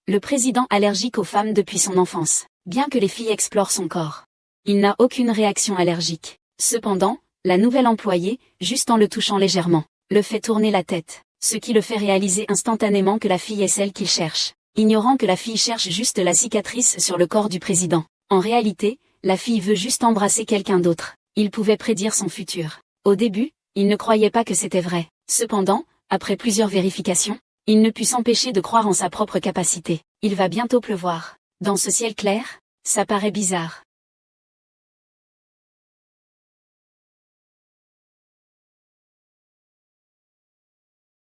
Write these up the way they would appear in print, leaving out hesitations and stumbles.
Le président allergique aux femmes depuis son enfance, bien que les filles explorent son corps. Il n'a aucune réaction allergique. Cependant, la nouvelle employée, juste en le touchant légèrement, le fait tourner la tête, ce qui le fait réaliser instantanément que la fille est celle qu'il cherche, ignorant que la fille cherche juste la cicatrice sur le corps du président. En réalité, la fille veut juste embrasser quelqu'un d'autre. Il pouvait prédire son futur. Au début, il ne croyait pas que c'était vrai. Cependant, après plusieurs vérifications, il ne put s'empêcher de croire en sa propre capacité. Il va bientôt pleuvoir. Dans ce ciel clair, ça paraît bizarre.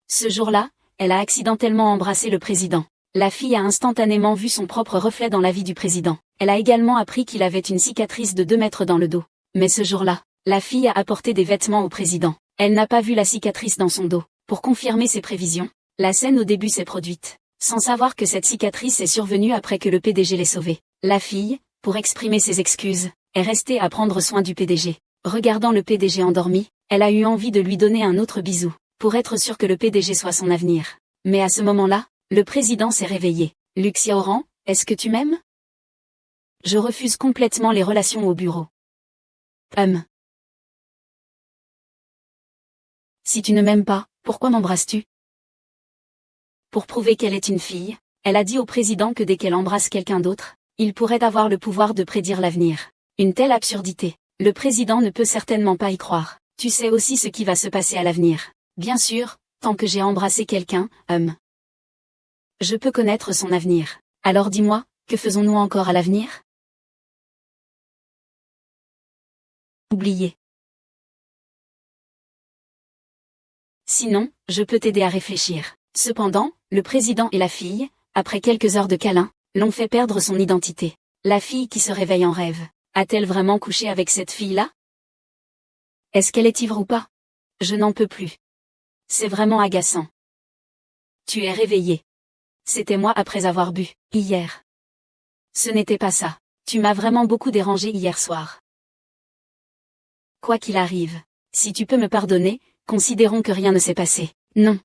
Ce jour-là, elle a accidentellement embrassé le président. La fille a instantanément vu son propre reflet dans la vie du président. Elle a également appris qu'il avait une cicatrice de 2 mètres dans le dos. Mais ce jour-là, la fille a apporté des vêtements au président. Elle n'a pas vu la cicatrice dans son dos. Pour confirmer ses prévisions, la scène au début s'est produite, sans savoir que cette cicatrice est survenue après que le PDG l'ait sauvée. La fille, pour exprimer ses excuses, est restée à prendre soin du PDG. Regardant le PDG endormi, elle a eu envie de lui donner un autre bisou, pour être sûre que le PDG soit son avenir. Mais à ce moment-là, le président s'est réveillé. « Luxia Oran, est-ce que tu m'aimes ? Je refuse complètement les relations au bureau. » Si tu ne m'aimes pas, pourquoi m'embrasses-tu ? Pour prouver qu'elle est une fille, elle a dit au président que dès qu'elle embrasse quelqu'un d'autre, il pourrait avoir le pouvoir de prédire l'avenir. Une telle absurdité. Le président ne peut certainement pas y croire. Tu sais aussi ce qui va se passer à l'avenir. Bien sûr, tant que j'ai embrassé quelqu'un, je peux connaître son avenir. Alors dis-moi, que faisons-nous encore à l'avenir ? Oubliez. Sinon, je peux t'aider à réfléchir. Cependant, le président et la fille, après quelques heures de câlins, l'ont fait perdre son identité. La fille qui se réveille en rêve, a-t-elle vraiment couché avec cette fille-là ? Est-ce qu'elle est ivre ou pas ? Je n'en peux plus. C'est vraiment agaçant. Tu es réveillé. C'était moi après avoir bu, hier. Ce n'était pas ça. Tu m'as vraiment beaucoup dérangé hier soir. Quoi qu'il arrive, si tu peux me pardonner, considérons que rien ne s'est passé. Non.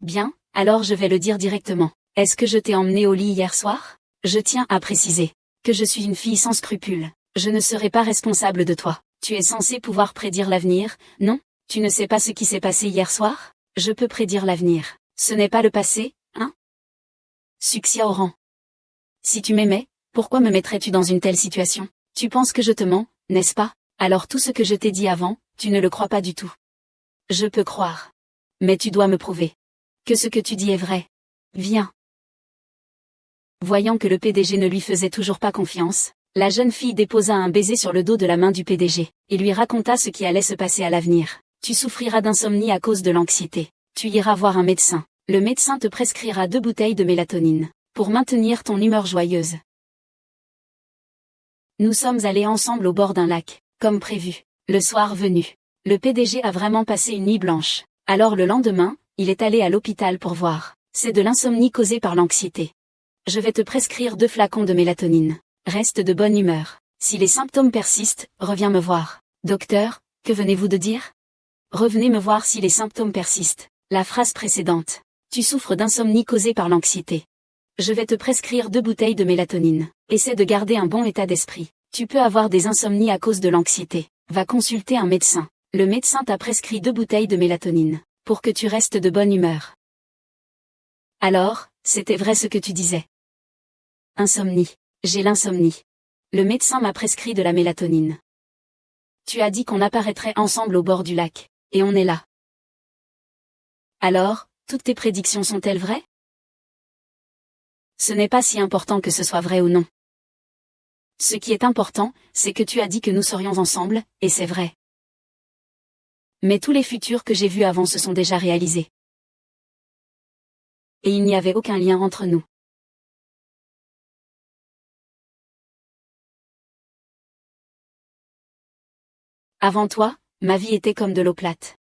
Bien, alors je vais le dire directement. Est-ce que je t'ai emmené au lit hier soir ? Je tiens à préciser que je suis une fille sans scrupules. Je ne serai pas responsable de toi. Tu es censé pouvoir prédire l'avenir, non ? Tu ne sais pas ce qui s'est passé hier soir ? Je peux prédire l'avenir. Ce n'est pas le passé, hein ? Suxia Oran. Si tu m'aimais, pourquoi me mettrais-tu dans une telle situation ? Tu penses que je te mens, n'est-ce pas ? Alors tout ce que je t'ai dit avant, tu ne le crois pas du tout. Je peux croire. Mais tu dois me prouver que ce que tu dis est vrai. Viens. Voyant que le PDG ne lui faisait toujours pas confiance, la jeune fille déposa un baiser sur le dos de la main du PDG, et lui raconta ce qui allait se passer à l'avenir. Tu souffriras d'insomnie à cause de l'anxiété. Tu iras voir un médecin. Le médecin te prescrira 2 bouteilles de mélatonine, pour maintenir ton humeur joyeuse. Nous sommes allés ensemble au bord d'un lac, comme prévu. Le soir venu, le PDG a vraiment passé une nuit blanche. Alors le lendemain, il est allé à l'hôpital pour voir. C'est de l'insomnie causée par l'anxiété. Je vais te prescrire 2 flacons de mélatonine. Reste de bonne humeur. Si les symptômes persistent, reviens me voir. Docteur, que venez-vous de dire ? Revenez me voir si les symptômes persistent. La phrase précédente. Tu souffres d'insomnie causée par l'anxiété. Je vais te prescrire 2 bouteilles de mélatonine. Essaie de garder un bon état d'esprit. Tu peux avoir des insomnies à cause de l'anxiété. Va consulter un médecin. Le médecin t'a prescrit 2 bouteilles de mélatonine, pour que tu restes de bonne humeur. Alors, c'était vrai ce que tu disais. Insomnie. J'ai l'insomnie. Le médecin m'a prescrit de la mélatonine. Tu as dit qu'on apparaîtrait ensemble au bord du lac, et on est là. Alors, toutes tes prédictions sont-elles vraies ? Ce n'est pas si important que ce soit vrai ou non. Ce qui est important, c'est que tu as dit que nous serions ensemble, et c'est vrai. Mais tous les futurs que j'ai vus avant se sont déjà réalisés. Et il n'y avait aucun lien entre nous. Avant toi, ma vie était comme de l'eau plate.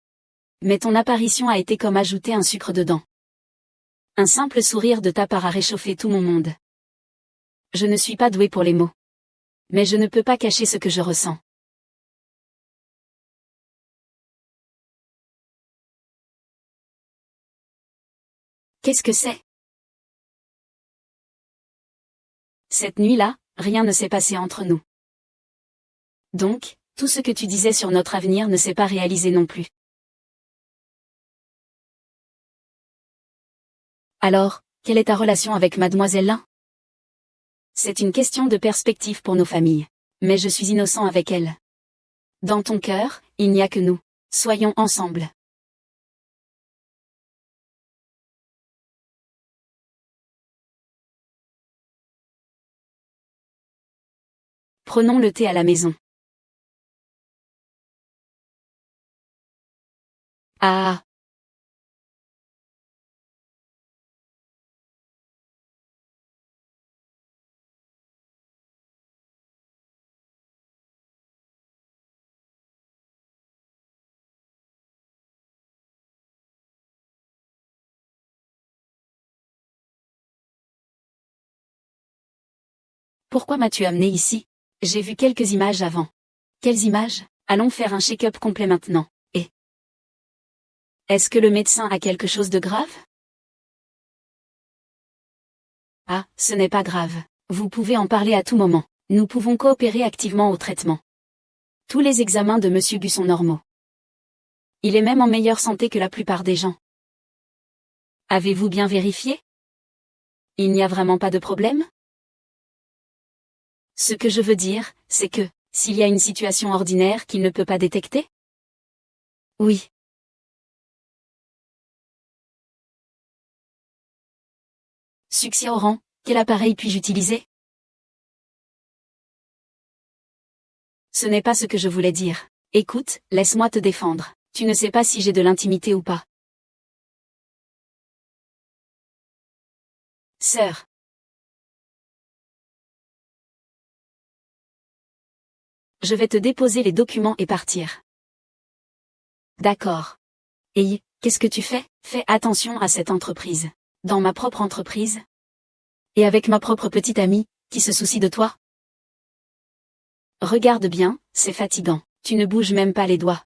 Mais ton apparition a été comme ajouter un sucre dedans. Un simple sourire de ta part a réchauffé tout mon monde. Je ne suis pas douée pour les mots. Mais je ne peux pas cacher ce que je ressens. Qu'est-ce que c'est ? Cette nuit-là, rien ne s'est passé entre nous. Donc, tout ce que tu disais sur notre avenir ne s'est pas réalisé non plus. Alors, quelle est ta relation avec mademoiselle Lin? C'est une question de perspective pour nos familles. Mais je suis innocent avec elle. Dans ton cœur, il n'y a que nous. Soyons ensemble. Prenons le thé à la maison. Ah. Pourquoi m'as-tu amené ici? J'ai vu quelques images avant. Quelles images? Allons faire un check-up complet maintenant. Et est-ce que le médecin a quelque chose de grave? Ah, ce n'est pas grave. Vous pouvez en parler à tout moment. Nous pouvons coopérer activement au traitement. Tous les examens de Monsieur Gu sont normaux. Il est même en meilleure santé que la plupart des gens. Avez-vous bien vérifié? Il n'y a vraiment pas de problème? Ce que je veux dire, c'est que, s'il y a une situation ordinaire qu'il ne peut pas détecter? Oui. Succès-Oran, quel appareil puis-je utiliser? Ce n'est pas ce que je voulais dire. Écoute, laisse-moi te défendre. Tu ne sais pas si j'ai de l'intimité ou pas. Sœur. Je vais te déposer les documents et partir. D'accord. Et, qu'est-ce que tu fais? Fais attention à cette entreprise. Dans ma propre entreprise? Et avec ma propre petite amie, qui se soucie de toi? Regarde bien, c'est fatigant. Tu ne bouges même pas les doigts.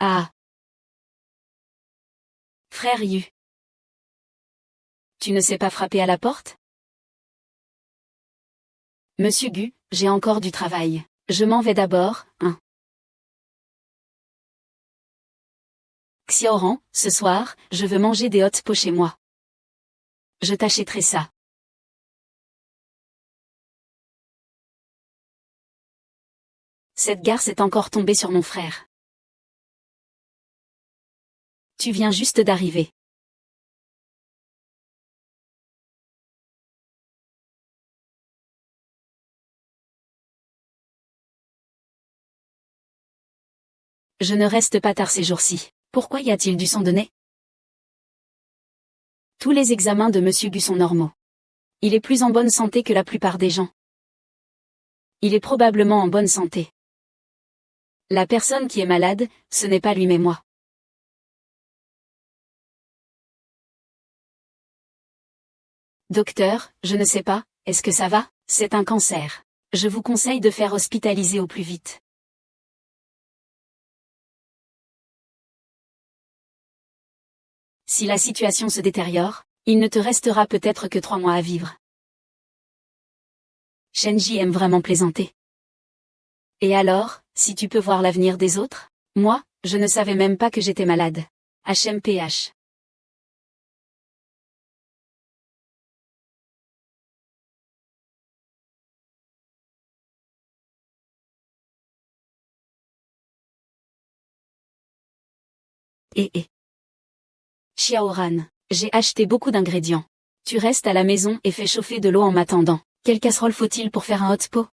Ah. Frère Yu. Tu ne sais pas frapper à la porte? Monsieur Gu, j'ai encore du travail. Je m'en vais d'abord, hein. Xiaoran, ce soir, je veux manger des hot pots chez moi. Je t'achèterai ça. Cette garce est encore tombée sur mon frère. Tu viens juste d'arriver. Je ne reste pas tard ces jours-ci. Pourquoi y a-t-il du sang de nez? Tous les examens de Monsieur Gu sont normaux. Il est plus en bonne santé que la plupart des gens. Il est probablement en bonne santé. La personne qui est malade, ce n'est pas lui mais moi. Docteur, je ne sais pas, est-ce que ça va? C'est un cancer. Je vous conseille de faire hospitaliser au plus vite. Si la situation se détériore, il ne te restera peut-être que 3 mois à vivre. Shenji aime vraiment plaisanter. Et alors, si tu peux voir l'avenir des autres? Moi, je ne savais même pas que j'étais malade. HMPH. Et. Xiaoran, j'ai acheté beaucoup d'ingrédients. Tu restes à la maison et fais chauffer de l'eau en m'attendant. Quelle casserole faut-il pour faire un hot pot?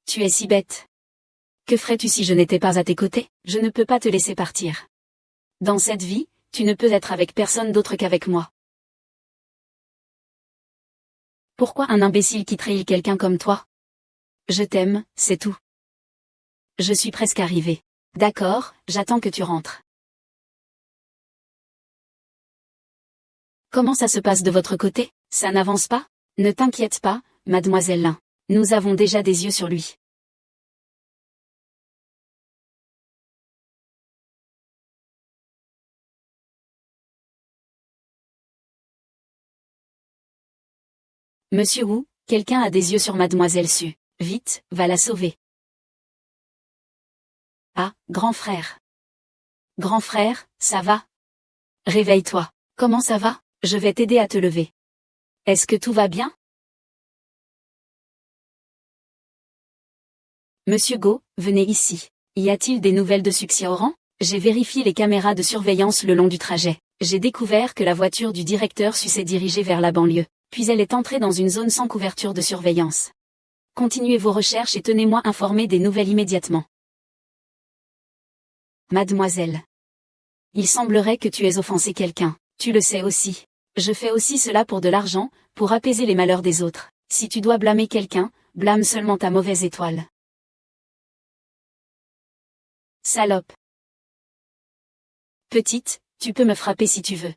Tu es si bête. Que ferais-tu si je n'étais pas à tes côtés? Je ne peux pas te laisser partir. Dans cette vie, tu ne peux être avec personne d'autre qu'avec moi. Pourquoi un imbécile quitterait-il quelqu'un comme toi? Je t'aime, c'est tout. Je suis presque arrivée. D'accord, j'attends que tu rentres. Comment ça se passe de votre côté? Ça n'avance pas? Ne t'inquiète pas, mademoiselle Lin. Nous avons déjà des yeux sur lui. Monsieur Wu, quelqu'un a des yeux sur mademoiselle Su. Vite, va la sauver. Ah, grand frère. Grand frère, ça va? Réveille-toi. Comment ça va? Je vais t'aider à te lever. Est-ce que tout va bien? Monsieur Go, venez ici. Y a-t-il des nouvelles de Suxiaoran? J'ai vérifié les caméras de surveillance le long du trajet. J'ai découvert que la voiture du directeur Su s'est dirigée vers la banlieue. Puis elle est entrée dans une zone sans couverture de surveillance. Continuez vos recherches et tenez-moi informé des nouvelles immédiatement. Mademoiselle. Il semblerait que tu aies offensé quelqu'un. Tu le sais aussi. Je fais aussi cela pour de l'argent, pour apaiser les malheurs des autres. Si tu dois blâmer quelqu'un, blâme seulement ta mauvaise étoile. Salope. Petite, tu peux me frapper si tu veux.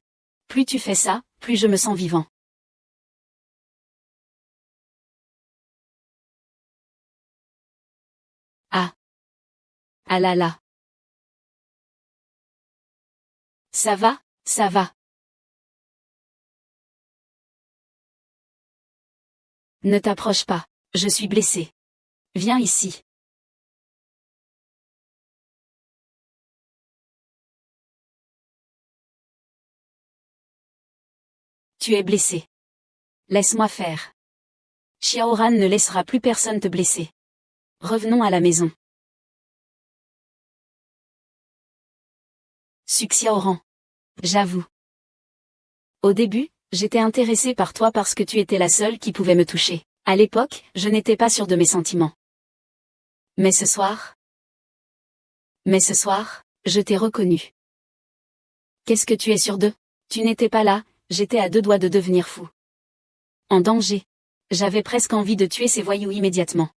Plus tu fais ça, plus je me sens vivant. Ah. Ah là là. Ça va, ça va. Ne t'approche pas. Je suis blessé. Viens ici. Tu es blessé. Laisse-moi faire. Xiaoran ne laissera plus personne te blesser. Revenons à la maison. Xiaoran. J'avoue. Au début, j'étais intéressé par toi parce que tu étais la seule qui pouvait me toucher. À l'époque, je n'étais pas sûr de mes sentiments. Mais ce soir, je t'ai reconnu. Qu'est-ce que tu es sûr de? Tu n'étais pas là, j'étais à 2 doigts de devenir fou. En danger. J'avais presque envie de tuer ces voyous immédiatement.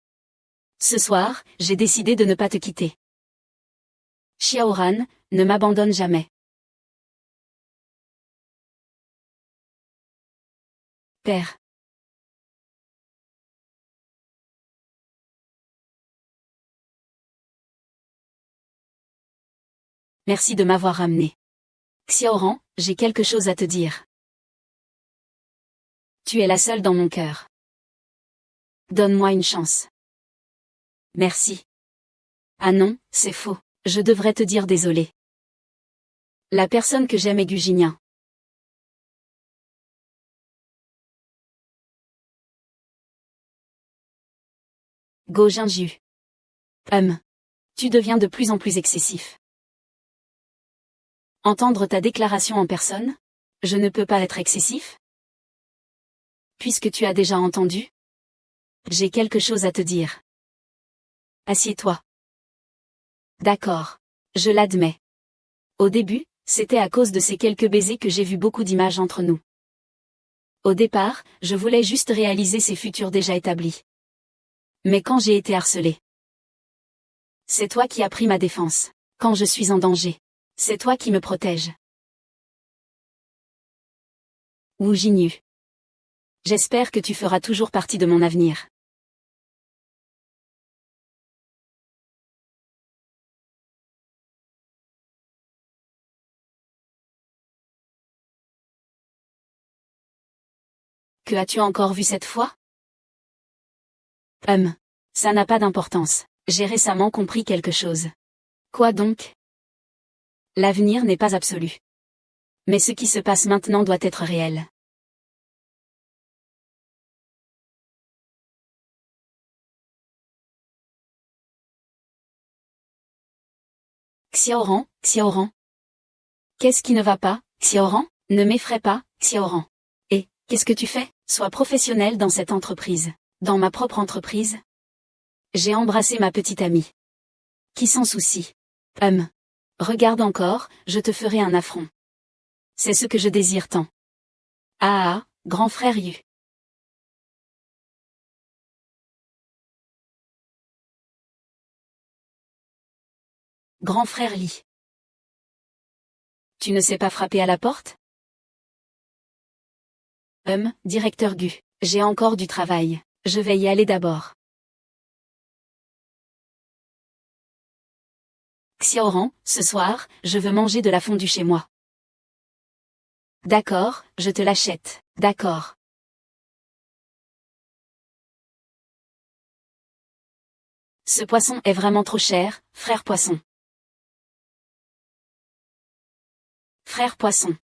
Ce soir, j'ai décidé de ne pas te quitter. Xiaoran, ne m'abandonne jamais. Père. Merci de m'avoir ramené. Xiaoran, j'ai quelque chose à te dire. Tu es la seule dans mon cœur. Donne-moi une chance. Merci. Ah non, c'est faux. Je devrais te dire désolé. La personne que j'aime est Gujinien. Go Jinju. Tu deviens de plus en plus excessif. Entendre ta déclaration en personne? Je ne peux pas être excessif? Puisque tu as déjà entendu? J'ai quelque chose à te dire. Assieds-toi. D'accord. Je l'admets. Au début, c'était à cause de ces quelques baisers que j'ai vu beaucoup d'images entre nous. Au départ, je voulais juste réaliser ces futurs déjà établis. Mais quand j'ai été harcelée, c'est toi qui as pris ma défense. Quand je suis en danger, c'est toi qui me protège. Wu Jinyu. J'espère que tu feras toujours partie de mon avenir. Que as-tu encore vu cette fois? Ça n'a pas d'importance. J'ai récemment compris quelque chose. Quoi donc? L'avenir n'est pas absolu. Mais ce qui se passe maintenant doit être réel. Xiaoran, Xiaoran. Qu'est-ce qui ne va pas, Xiaoran? Ne m'effraie pas, Xiaoran. Et, qu'est-ce que tu fais? Sois professionnel dans cette entreprise. Dans ma propre entreprise? J'ai embrassé ma petite amie. Qui s'en soucie? Regarde encore, je te ferai un affront. C'est ce que je désire tant. Ah, grand frère Yu. Grand frère Li. Tu ne sais pas frapper à la porte? Directeur Gu. J'ai encore du travail. Je vais y aller d'abord. Xiaoran, ce soir, je veux manger de la fondue chez moi. D'accord, je te l'achète. D'accord. Ce poisson est vraiment trop cher, frère poisson. Frère poisson.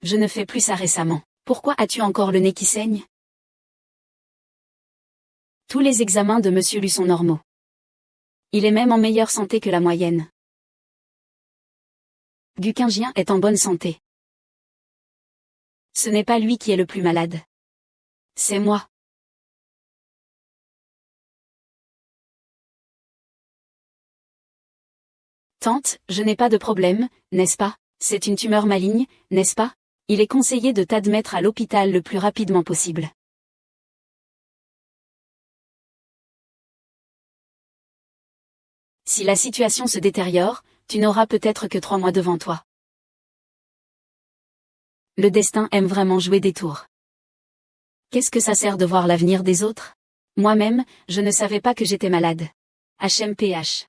Je ne fais plus ça récemment. Pourquoi as-tu encore le nez qui saigne? Tous les examens de Monsieur Lu sont normaux. Il est même en meilleure santé que la moyenne. Guqingjian est en bonne santé. Ce n'est pas lui qui est le plus malade. C'est moi. Tante, je n'ai pas de problème, n'est-ce pas? C'est une tumeur maligne, n'est-ce pas? Il est conseillé de t'admettre à l'hôpital le plus rapidement possible. Si la situation se détériore, tu n'auras peut-être que 3 mois devant toi. Le destin aime vraiment jouer des tours. Qu'est-ce que ça sert de voir l'avenir des autres? Moi-même, je ne savais pas que j'étais malade. HMPH.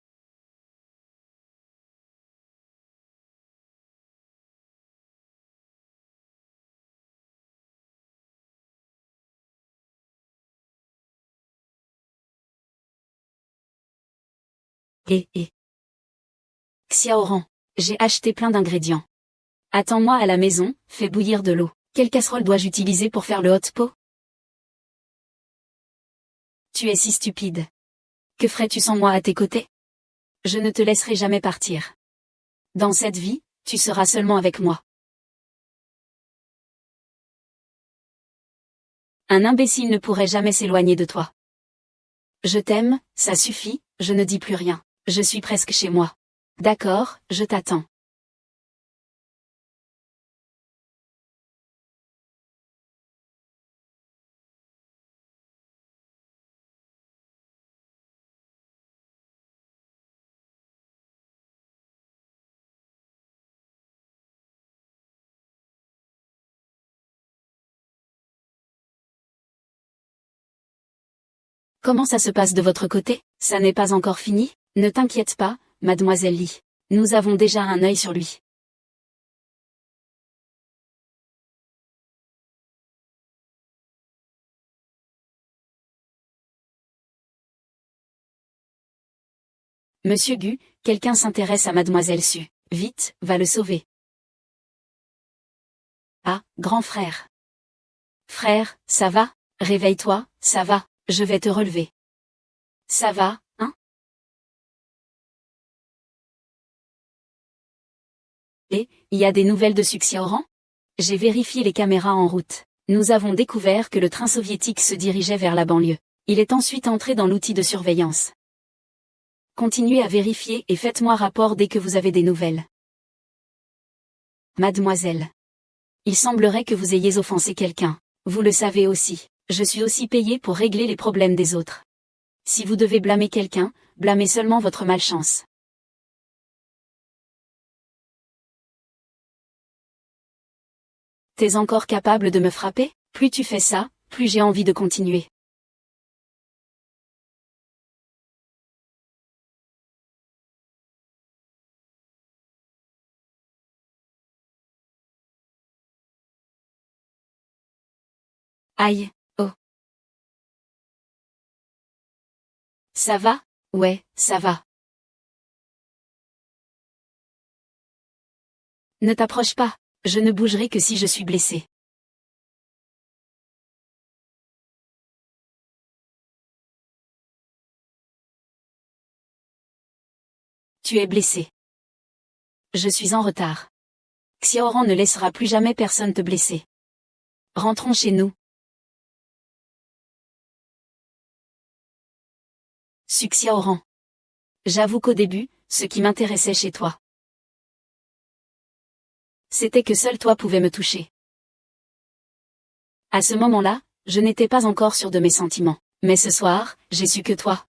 Xiaoran. J'ai acheté plein d'ingrédients. Attends-moi à la maison, fais bouillir de l'eau. Quelle casserole dois-je utiliser pour faire le hot pot? Tu es si stupide. Que ferais-tu sans moi à tes côtés? Je ne te laisserai jamais partir. Dans cette vie, tu seras seulement avec moi. Un imbécile ne pourrait jamais s'éloigner de toi. Je t'aime, ça suffit, je ne dis plus rien. Je suis presque chez moi. D'accord, je t'attends. Comment ça se passe de votre côté? Ça n'est pas encore fini? Ne t'inquiète pas, mademoiselle Li. Nous avons déjà un œil sur lui. Monsieur Gu, quelqu'un s'intéresse à mademoiselle Su. Vite, va le sauver. Ah, grand frère. Frère, ça va? Réveille-toi, ça va, je vais te relever. Ça va, hein? Et, il y a des nouvelles de Suxiaoran? J'ai vérifié les caméras en route. Nous avons découvert que le train soviétique se dirigeait vers la banlieue. Il est ensuite entré dans l'outil de surveillance. Continuez à vérifier et faites-moi rapport dès que vous avez des nouvelles. Mademoiselle. Il semblerait que vous ayez offensé quelqu'un. Vous le savez aussi. Je suis aussi payé pour régler les problèmes des autres. Si vous devez blâmer quelqu'un, blâmez seulement votre malchance. T'es encore capable de me frapper? Plus tu fais ça, plus j'ai envie de continuer. Aïe, oh. Ça va? Ouais, ça va. Ne t'approche pas, je ne bougerai que si je suis blessé. Tu es blessé. Je suis en retard. Xiaoran ne laissera plus jamais personne te blesser. Rentrons chez nous. Xiaoran. J'avoue qu'au début, ce qui m'intéressait chez toi, c'était que seul toi pouvais me toucher. À ce moment-là, je n'étais pas encore sûr de mes sentiments. Mais ce soir, j'ai su que toi.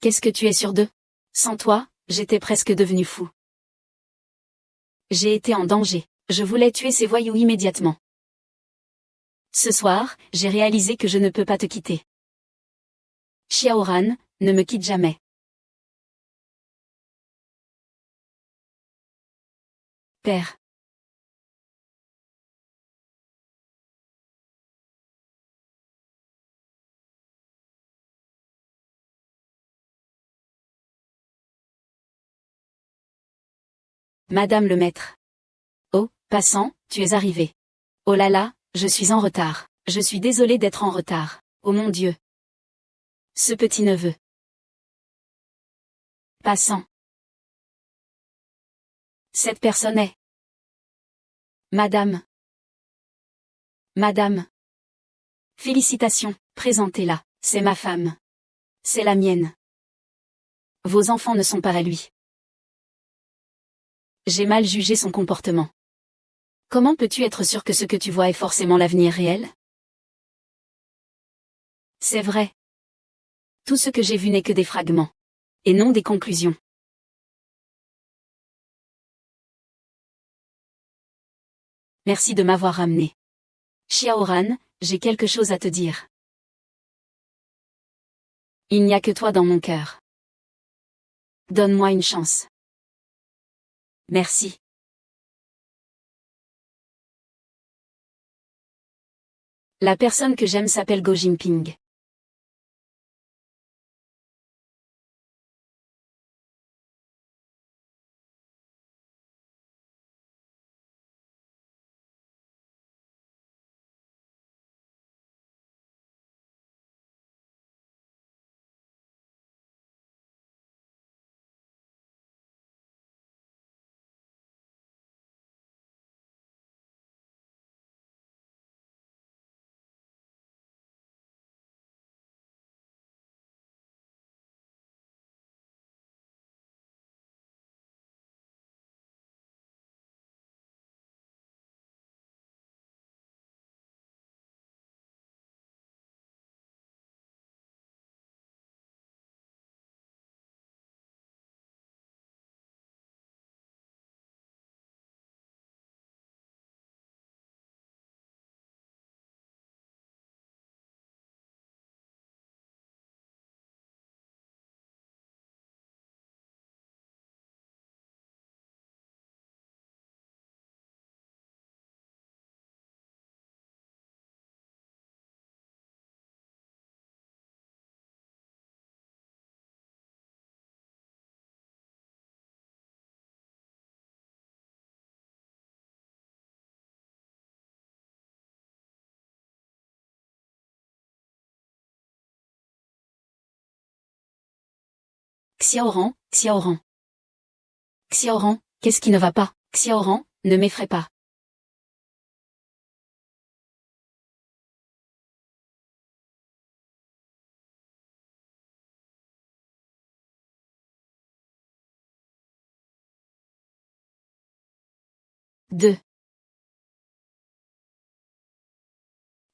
Qu'est-ce que tu es sûr de? Sans toi, j'étais presque devenu fou. J'ai été en danger. Je voulais tuer ces voyous immédiatement. Ce soir, j'ai réalisé que je ne peux pas te quitter. Xiaoran, ne me quitte jamais. Père. Madame le maître. Oh, passant, tu es arrivé. Oh là là, je suis en retard. Je suis désolé d'être en retard. Oh mon Dieu. Ce petit-neveu. Passant. Cette personne est. Madame. Madame. Félicitations, présentez-la. C'est ma femme. C'est la mienne. Vos enfants ne sont pas à lui. J'ai mal jugé son comportement. Comment peux-tu être sûr que ce que tu vois est forcément l'avenir réel? C'est vrai. Tout ce que j'ai vu n'est que des fragments. Et non des conclusions. Merci de m'avoir ramené. Xiaoran, j'ai quelque chose à te dire. Il n'y a que toi dans mon cœur. Donne-moi une chance. Merci. La personne que j'aime s'appelle Go Jinping. Xiaoran, Xiaoran. Xiaoran, qu'est-ce qui ne va pas? Xiaoran, ne m'effraie pas. Deux.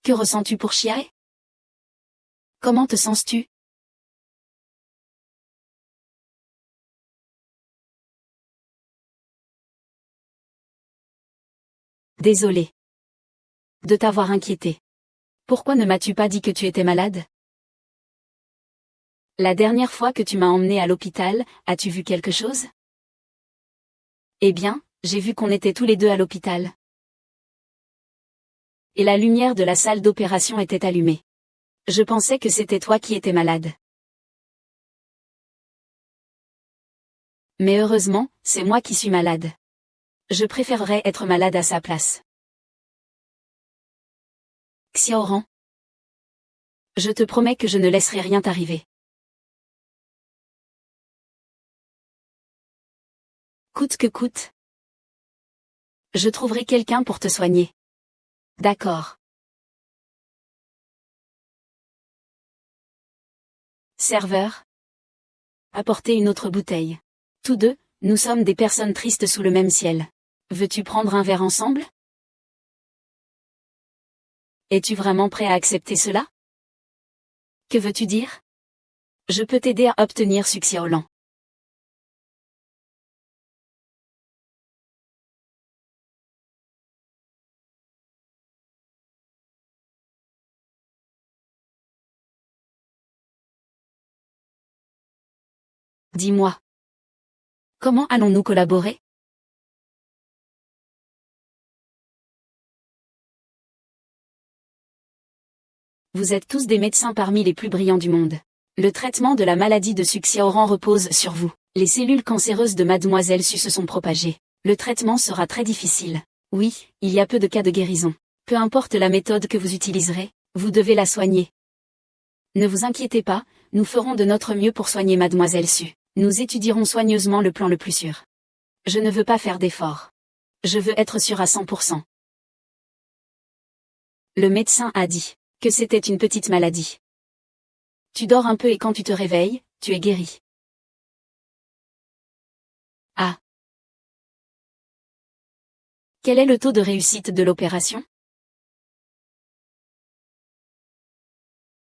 Que ressens-tu pour Chiae? Comment te sens-tu? Désolé. De t'avoir inquiété. Pourquoi ne m'as-tu pas dit que tu étais malade? La dernière fois que tu m'as emmené à l'hôpital, as-tu vu quelque chose? Eh bien, j'ai vu qu'on était tous les deux à l'hôpital. Et la lumière de la salle d'opération était allumée. Je pensais que c'était toi qui étais malade. Mais heureusement, c'est moi qui suis malade. Je préférerais être malade à sa place. Xiaoran. Je te promets que je ne laisserai rien t'arriver. Coûte que coûte. Je trouverai quelqu'un pour te soigner. D'accord. Serveur. Apportez une autre bouteille. Tous deux, nous sommes des personnes tristes sous le même ciel. Veux-tu prendre un verre ensemble? Es-tu vraiment prêt à accepter cela? Que veux-tu dire? Je peux t'aider à obtenir succès au lent. Dis-moi. Comment allons-nous collaborer? Vous êtes tous des médecins parmi les plus brillants du monde. Le traitement de la maladie de Suxiaoran repose sur vous. Les cellules cancéreuses de Mademoiselle Su se sont propagées. Le traitement sera très difficile. Oui, il y a peu de cas de guérison. Peu importe la méthode que vous utiliserez, vous devez la soigner. Ne vous inquiétez pas, nous ferons de notre mieux pour soigner Mademoiselle Su. Nous étudierons soigneusement le plan le plus sûr. Je ne veux pas faire d'efforts. Je veux être sûr à 100%. Le médecin a dit que c'était une petite maladie. Tu dors un peu et quand tu te réveilles, tu es guéri. Ah. Quel est le taux de réussite de l'opération?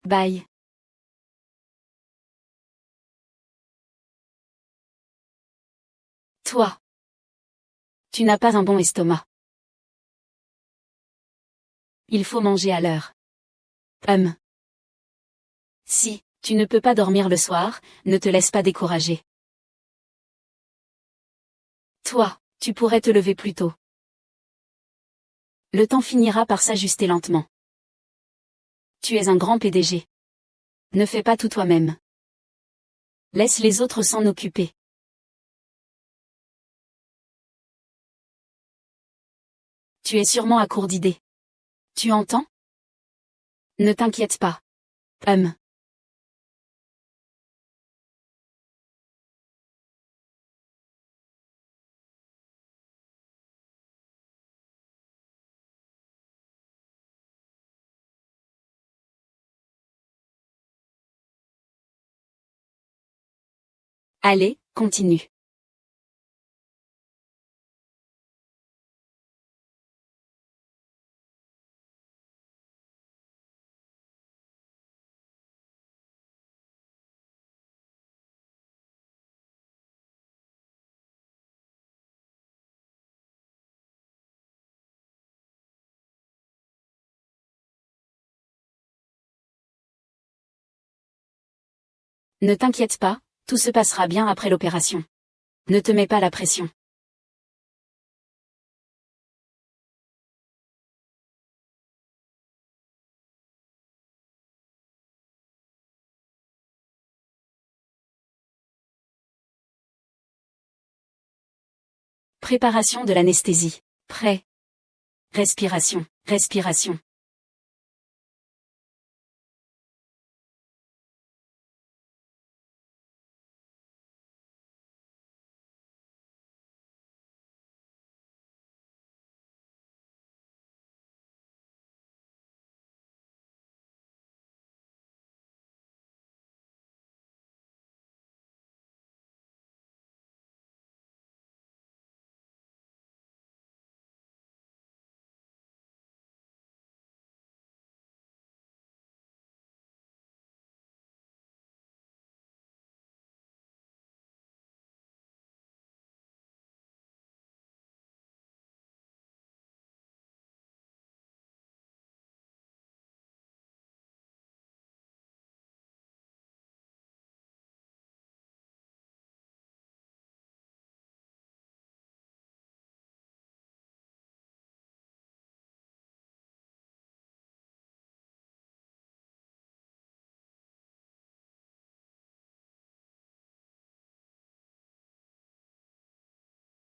Bye. Toi. Tu n'as pas un bon estomac. Il faut manger à l'heure. Si, tu ne peux pas dormir le soir, ne te laisse pas décourager. Toi, tu pourrais te lever plus tôt. Le temps finira par s'ajuster lentement. Tu es un grand PDG. Ne fais pas tout toi-même. Laisse les autres s'en occuper. Tu es sûrement à court d'idées. Tu entends? Ne t'inquiète pas. Allez, continue. Ne t'inquiète pas, tout se passera bien après l'opération. Ne te mets pas la pression. Préparation de l'anesthésie. Prêt. Respiration, respiration.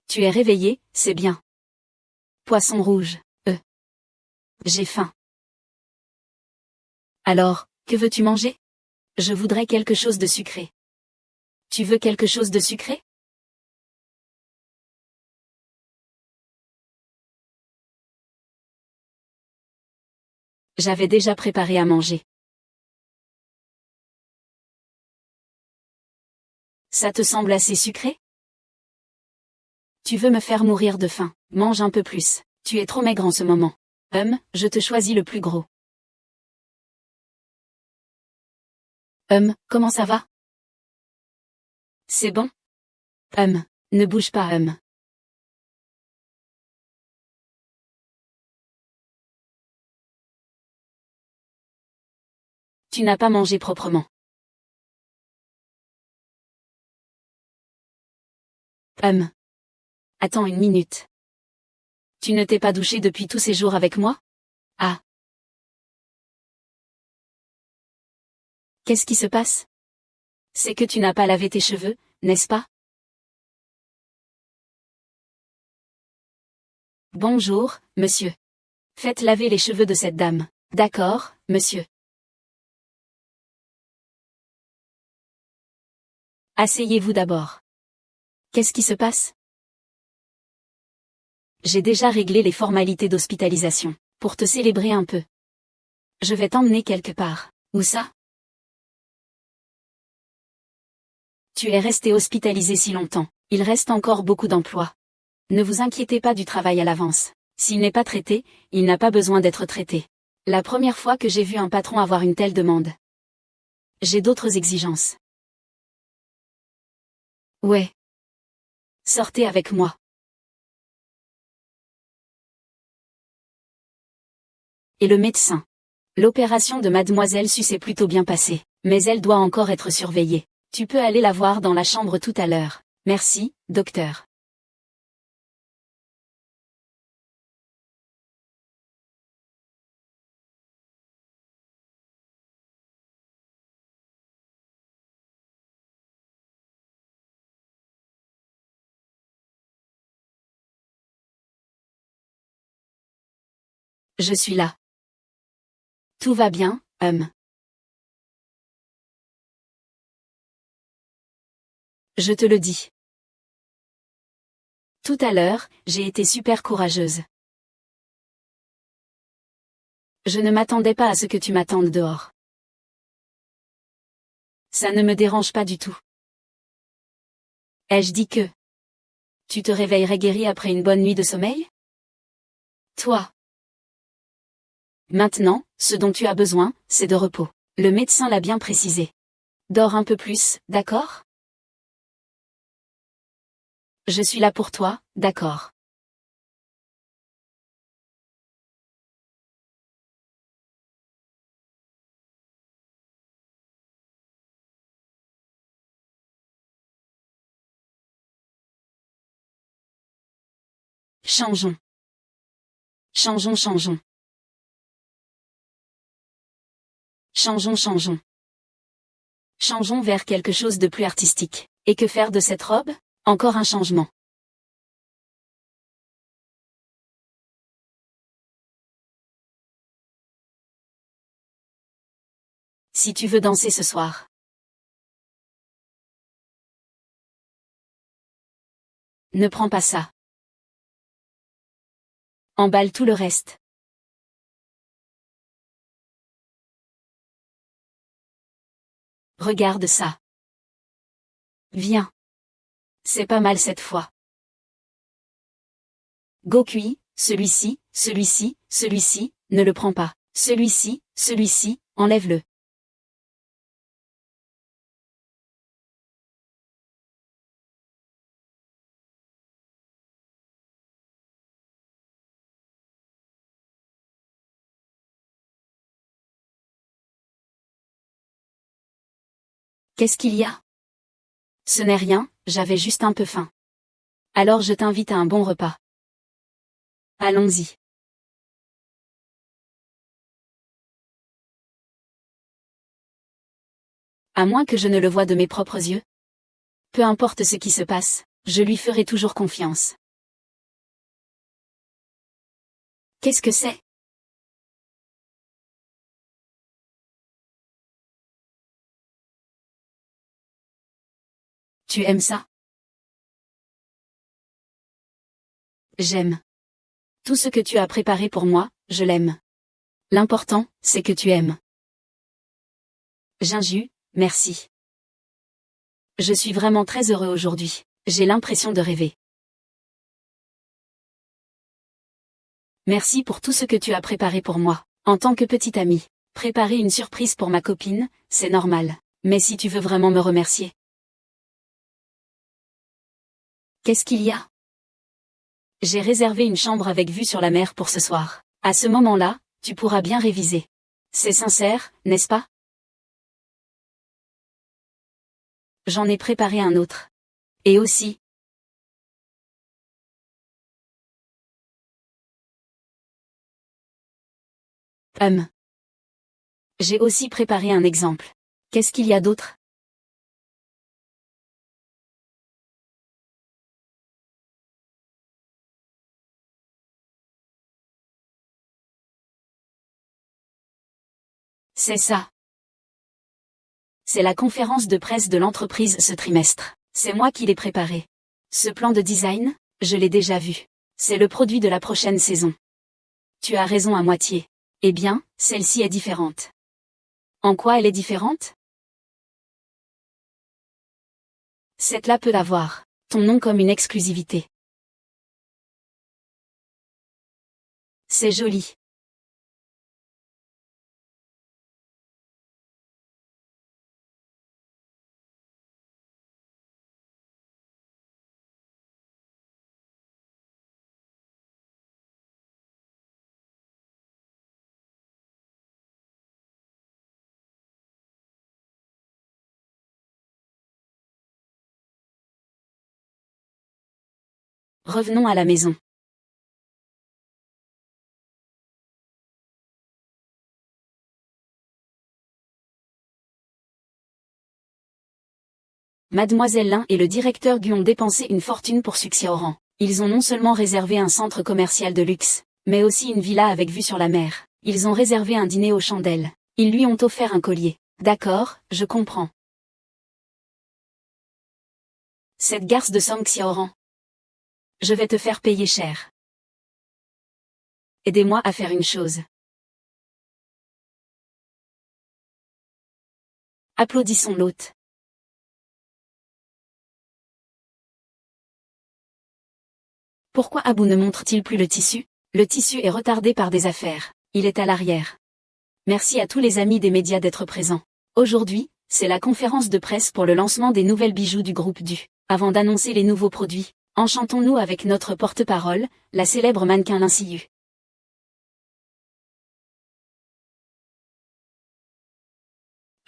Tu es réveillé, c'est bien. Poisson rouge. J'ai faim. Alors, que veux-tu manger? Je voudrais quelque chose de sucré. Tu veux quelque chose de sucré? J'avais déjà préparé à manger. Ça te semble assez sucré? Tu veux me faire mourir de faim. Mange un peu plus. Tu es trop maigre en ce moment. Je te choisis le plus gros. Comment ça va? C'est bon? Ne bouge pas, Tu n'as pas mangé proprement. Attends une minute. Tu ne t'es pas douché depuis tous ces jours avec moi? Ah. Qu'est-ce qui se passe? C'est que tu n'as pas lavé tes cheveux, n'est-ce pas? Bonjour, monsieur. Faites laver les cheveux de cette dame. D'accord, monsieur. Asseyez-vous d'abord. Qu'est-ce qui se passe? J'ai déjà réglé les formalités d'hospitalisation. Pour te célébrer un peu. Je vais t'emmener quelque part. Où ça? Tu es resté hospitalisé si longtemps. Il reste encore beaucoup d'emplois. Ne vous inquiétez pas du travail à l'avance. S'il n'est pas traité, il n'a pas besoin d'être traité. La première fois que j'ai vu un patron avoir une telle demande. J'ai d'autres exigences. Ouais. Sortez avec moi. Et le médecin. L'opération de Mademoiselle Su s'est plutôt bien passée, mais elle doit encore être surveillée. Tu peux aller la voir dans la chambre tout à l'heure. Merci, docteur. Je suis là. Tout va bien, Je te le dis. Tout à l'heure, j'ai été super courageuse. Je ne m'attendais pas à ce que tu m'attendes dehors. Ça ne me dérange pas du tout. Ai-je dit que tu te réveillerais guéri après une bonne nuit de sommeil? Toi. Maintenant, ce dont tu as besoin, c'est de repos. Le médecin l'a bien précisé. Dors un peu plus, d'accord? Je suis là pour toi, d'accord. Changeons. Changeons. Changeons. Changeons vers quelque chose de plus artistique. Et que faire de cette robe? Encore un changement. Si tu veux danser ce soir. Ne prends pas ça. Emballe tout le reste. Regarde ça. Viens. C'est pas mal cette fois. Gokui, celui-ci, ne le prends pas. Celui-ci, enlève-le. Qu'est-ce qu'il y a? Ce n'est rien, j'avais juste un peu faim. Alors je t'invite à un bon repas. Allons-y. À moins que je ne le voie de mes propres yeux. Peu importe ce qui se passe, je lui ferai toujours confiance. Qu'est-ce que c'est? Tu aimes ça? J'aime. Tout ce que tu as préparé pour moi, je l'aime. L'important, c'est que tu aimes. Jinju, merci. Je suis vraiment très heureux aujourd'hui. J'ai l'impression de rêver. Merci pour tout ce que tu as préparé pour moi. En tant que petite amie, préparer une surprise pour ma copine, c'est normal. Mais si tu veux vraiment me remercier. Qu'est-ce qu'il y a? J'ai réservé une chambre avec vue sur la mer pour ce soir. À ce moment-là, tu pourras bien réviser. C'est sincère, n'est-ce pas? J'en ai préparé un autre. Et aussi. J'ai aussi préparé un exemple. Qu'est-ce qu'il y a d'autre? C'est ça. C'est la conférence de presse de l'entreprise ce trimestre. C'est moi qui l'ai préparée. Ce plan de design, je l'ai déjà vu. C'est le produit de la prochaine saison. Tu as raison à moitié. Eh bien, celle-ci est différente. En quoi elle est différente? Cette-là peut avoir ton nom comme une exclusivité. C'est joli. Revenons à la maison. Mademoiselle Lin et le directeur Gu ont dépensé une fortune pour Succioran. Ils ont non seulement réservé un centre commercial de luxe, mais aussi une villa avec vue sur la mer. Ils ont réservé un dîner aux chandelles. Ils lui ont offert un collier. D'accord, je comprends. Cette garce de Song Xiaoran. Je vais te faire payer cher. Aidez-moi à faire une chose. Applaudissons l'hôte. Pourquoi Abou ne montre-t-il plus le tissu? Le tissu est retardé par des affaires. Il est à l'arrière. Merci à tous les amis des médias d'être présents. Aujourd'hui, c'est la conférence de presse pour le lancement des nouvelles bijoux du groupe Du. Avant d'annoncer les nouveaux produits, enchantons-nous avec notre porte-parole, la célèbre mannequin Lin Siyu.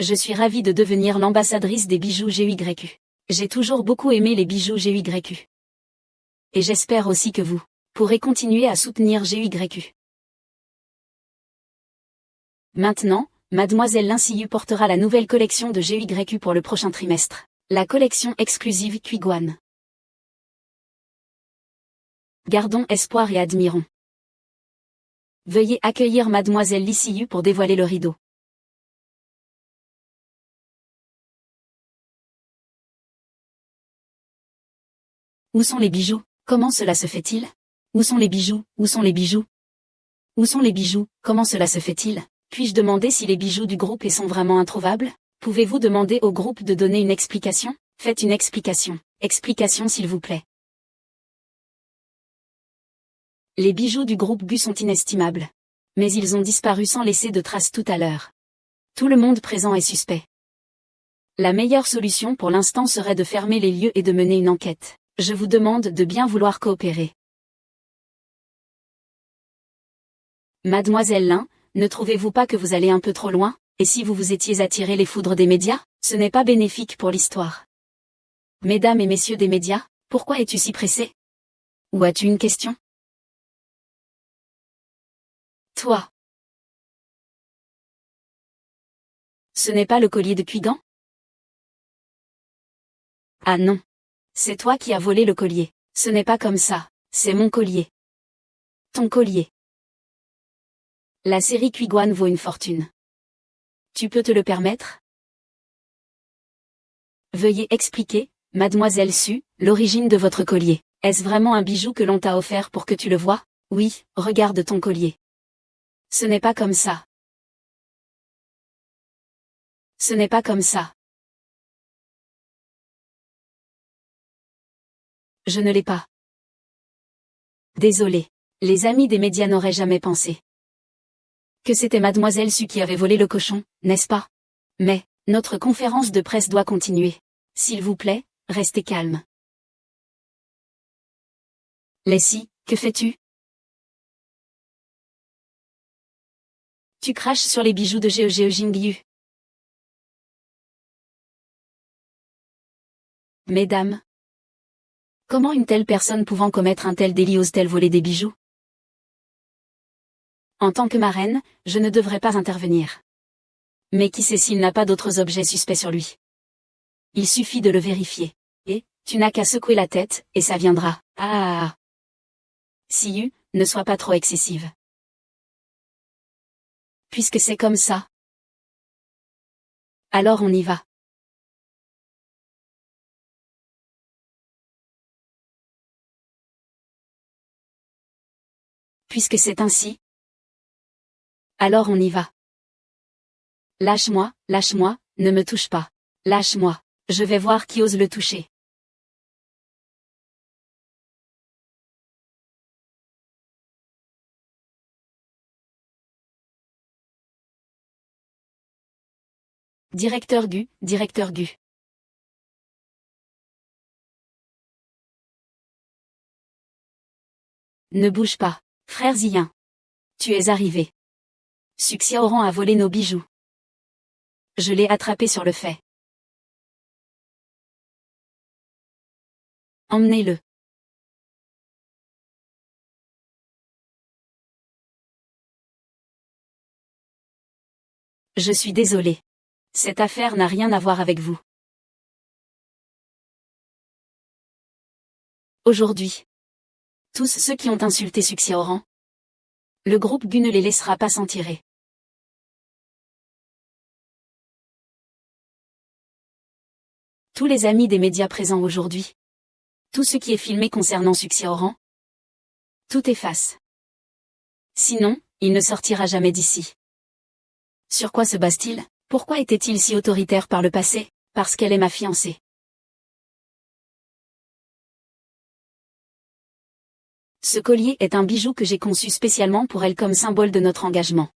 Je suis ravie de devenir l'ambassadrice des bijoux GYQ. J'ai toujours beaucoup aimé les bijoux GYQ. Et j'espère aussi que vous pourrez continuer à soutenir GYQ. Maintenant, Mademoiselle Lin Siyu portera la nouvelle collection de GYQ pour le prochain trimestre. La collection exclusive Quiguan. Gardons espoir et admirons. Veuillez accueillir Mademoiselle Li Siyu pour dévoiler le rideau. Où sont les bijoux? Comment cela se fait-il? Où sont les bijoux? Où sont les bijoux? Où sont les bijoux? Comment cela se fait-il? Puis-je demander si les bijoux du groupe sont vraiment introuvables? Pouvez-vous demander au groupe de donner une explication? Faites une explication. Explication s'il vous plaît. Les bijoux du groupe Bu sont inestimables. Mais ils ont disparu sans laisser de traces tout à l'heure. Tout le monde présent est suspect. La meilleure solution pour l'instant serait de fermer les lieux et de mener une enquête. Je vous demande de bien vouloir coopérer. Mademoiselle Lin, ne trouvez-vous pas que vous allez un peu trop loin? Et si vous vous étiez attiré les foudres des médias? Ce n'est pas bénéfique pour l'histoire. Mesdames et messieurs des médias, pourquoi es-tu si pressé? Ou as-tu une question? Toi. Ce n'est pas le collier de Quiguan? Ah non. C'est toi qui as volé le collier. Ce n'est pas comme ça. C'est mon collier. Ton collier. La série Quiguan vaut une fortune. Tu peux te le permettre? Veuillez expliquer, Mademoiselle Su, l'origine de votre collier. Est-ce vraiment un bijou que l'on t'a offert pour que tu le vois? Oui, regarde ton collier. Ce n'est pas comme ça. Ce n'est pas comme ça. Je ne l'ai pas. Désolé. Les amis des médias n'auraient jamais pensé que c'était Mademoiselle Su qui avait volé le cochon, n'est-ce pas? Mais, notre conférence de presse doit continuer. S'il vous plaît, restez calme. Leslie, que fais-tu? Tu craches sur les bijoux de Geo Jingyu. Mesdames. Comment une telle personne pouvant commettre un tel délit ose-t-elle voler des bijoux? En tant que marraine, je ne devrais pas intervenir. Mais qui sait s'il n'a pas d'autres objets suspects sur lui? Il suffit de le vérifier. Et, tu n'as qu'à secouer la tête, et ça viendra. Ah. Siyu, ne sois pas trop excessive. Puisque c'est comme ça. Alors on y va. Puisque c'est ainsi. Alors on y va. Lâche-moi, ne me touche pas. Lâche-moi. Je vais voir qui ose le toucher. Directeur Gu, directeur Gu. Ne bouge pas, frère Ziyin. Tu es arrivé. Suxiaoran a volé nos bijoux. Je l'ai attrapé sur le fait. Emmenez-le. Je suis désolé. Cette affaire n'a rien à voir avec vous. Aujourd'hui. Tous ceux qui ont insulté Suxiaoran. Le groupe Gu ne les laissera pas s'en tirer. Tous les amis des médias présents aujourd'hui. Tout ce qui est filmé concernant Suxiaoran. Tout efface. Sinon, il ne sortira jamais d'ici. Sur quoi se base-t-il? Pourquoi était-il si autoritaire par le passé? Parce qu'elle est ma fiancée. Ce collier est un bijou que j'ai conçu spécialement pour elle comme symbole de notre engagement.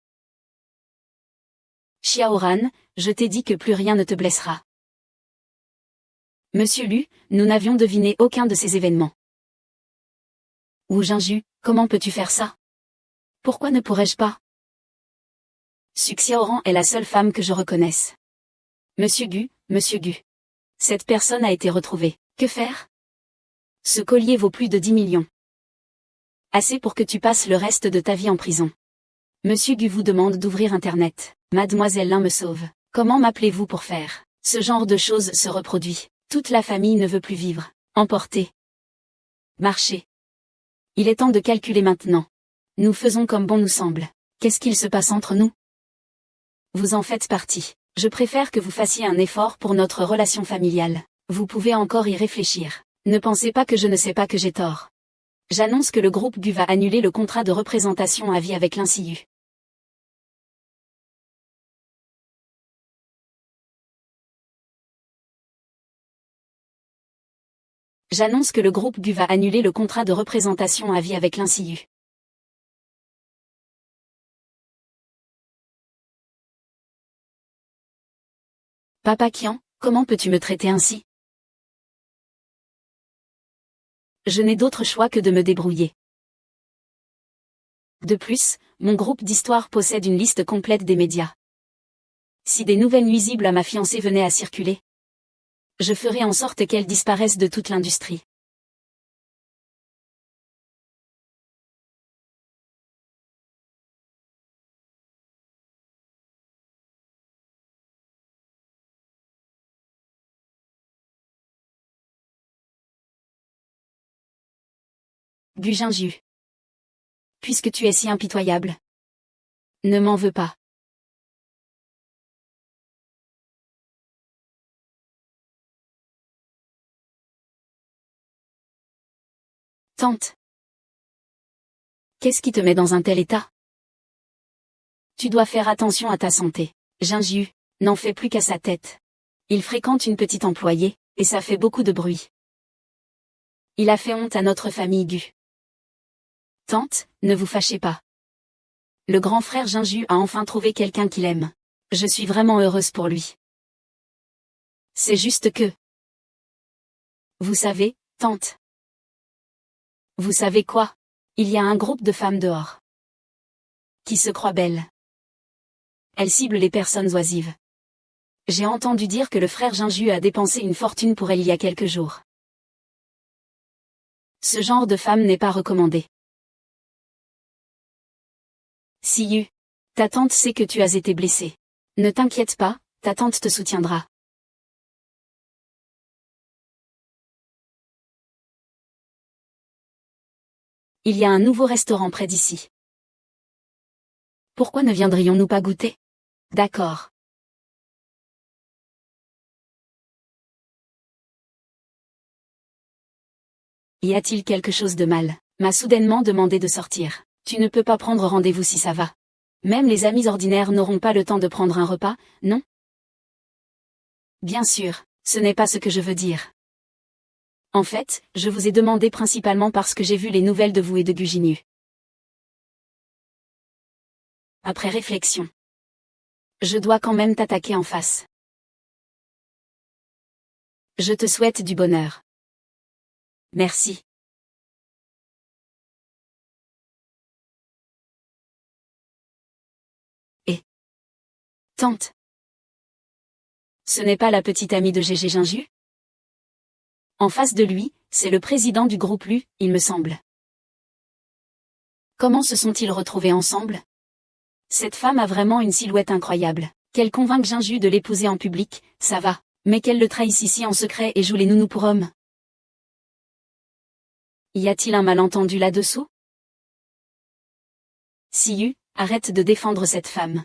Xiaoran, je t'ai dit que plus rien ne te blessera. Monsieur Lu, nous n'avions deviné aucun de ces événements. Wu Jingju, comment peux-tu faire ça? Pourquoi ne pourrais-je pas? Suxiaoran est la seule femme que je reconnaisse. Monsieur Gu. Cette personne a été retrouvée. Que faire? Ce collier vaut plus de 10 millions. Assez pour que tu passes le reste de ta vie en prison. Monsieur Gu vous demande d'ouvrir Internet. Mademoiselle Lin me sauve. Comment m'appelez-vous pour faire? Ce genre de choses se reproduit. Toute la famille ne veut plus vivre. Emporter. Marcher. Il est temps de calculer maintenant. Nous faisons comme bon nous semble. Qu'est-ce qu'il se passe entre nous? Vous en faites partie. Je préfère que vous fassiez un effort pour notre relation familiale. Vous pouvez encore y réfléchir. Ne pensez pas que je ne sais pas que j'ai tort. J'annonce que le groupe Gu va annuler le contrat de représentation à vie avec l'Insiu. J'annonce que le groupe Gu va annuler le contrat de représentation à vie avec l'Insiu. Papa Qian, comment peux-tu me traiter ainsi? Je n'ai d'autre choix que de me débrouiller. De plus, mon groupe d'histoire possède une liste complète des médias. Si des nouvelles nuisibles à ma fiancée venaient à circuler, je ferai en sorte qu'elles disparaissent de toute l'industrie. Gu Jingju. Puisque tu es si impitoyable. Ne m'en veux pas. Tante. Qu'est-ce qui te met dans un tel état? Tu dois faire attention à ta santé. Jingju, n'en fais plus qu'à sa tête. Il fréquente une petite employée, et ça fait beaucoup de bruit. Il a fait honte à notre famille Gu. Tante, ne vous fâchez pas. Le grand frère Jingju a enfin trouvé quelqu'un qu'il aime. Je suis vraiment heureuse pour lui. C'est juste que... Vous savez, tante. Vous savez quoi? Il y a un groupe de femmes dehors. Qui se croient belles. Elles ciblent les personnes oisives. J'ai entendu dire que le frère Jingju a dépensé une fortune pour elle il y a quelques jours. Ce genre de femme n'est pas recommandé. Siyu. Ta tante sait que tu as été blessée. Ne t'inquiète pas, ta tante te soutiendra. Il y a un nouveau restaurant près d'ici. Pourquoi ne viendrions-nous pas goûter? D'accord. Y a-t-il quelque chose de mal? M'a soudainement demandé de sortir. Tu ne peux pas prendre rendez-vous si ça va. Même les amis ordinaires n'auront pas le temps de prendre un repas, non? Bien sûr, ce n'est pas ce que je veux dire. En fait, je vous ai demandé principalement parce que j'ai vu les nouvelles de vous et de Guginu. Après réflexion. Je dois quand même t'attaquer en face. Je te souhaite du bonheur. Merci. Et tante. Ce n'est pas la petite amie de Gégé Ginju? En face de lui, c'est le président du groupe Lu, il me semble. Comment se sont-ils retrouvés ensemble? Cette femme a vraiment une silhouette incroyable. Qu'elle convainque Ginju de l'épouser en public, ça va. Mais qu'elle le trahisse ici en secret et joue les nounous pour hommes. Y a-t-il un malentendu là-dessous? Siyu, arrête de défendre cette femme.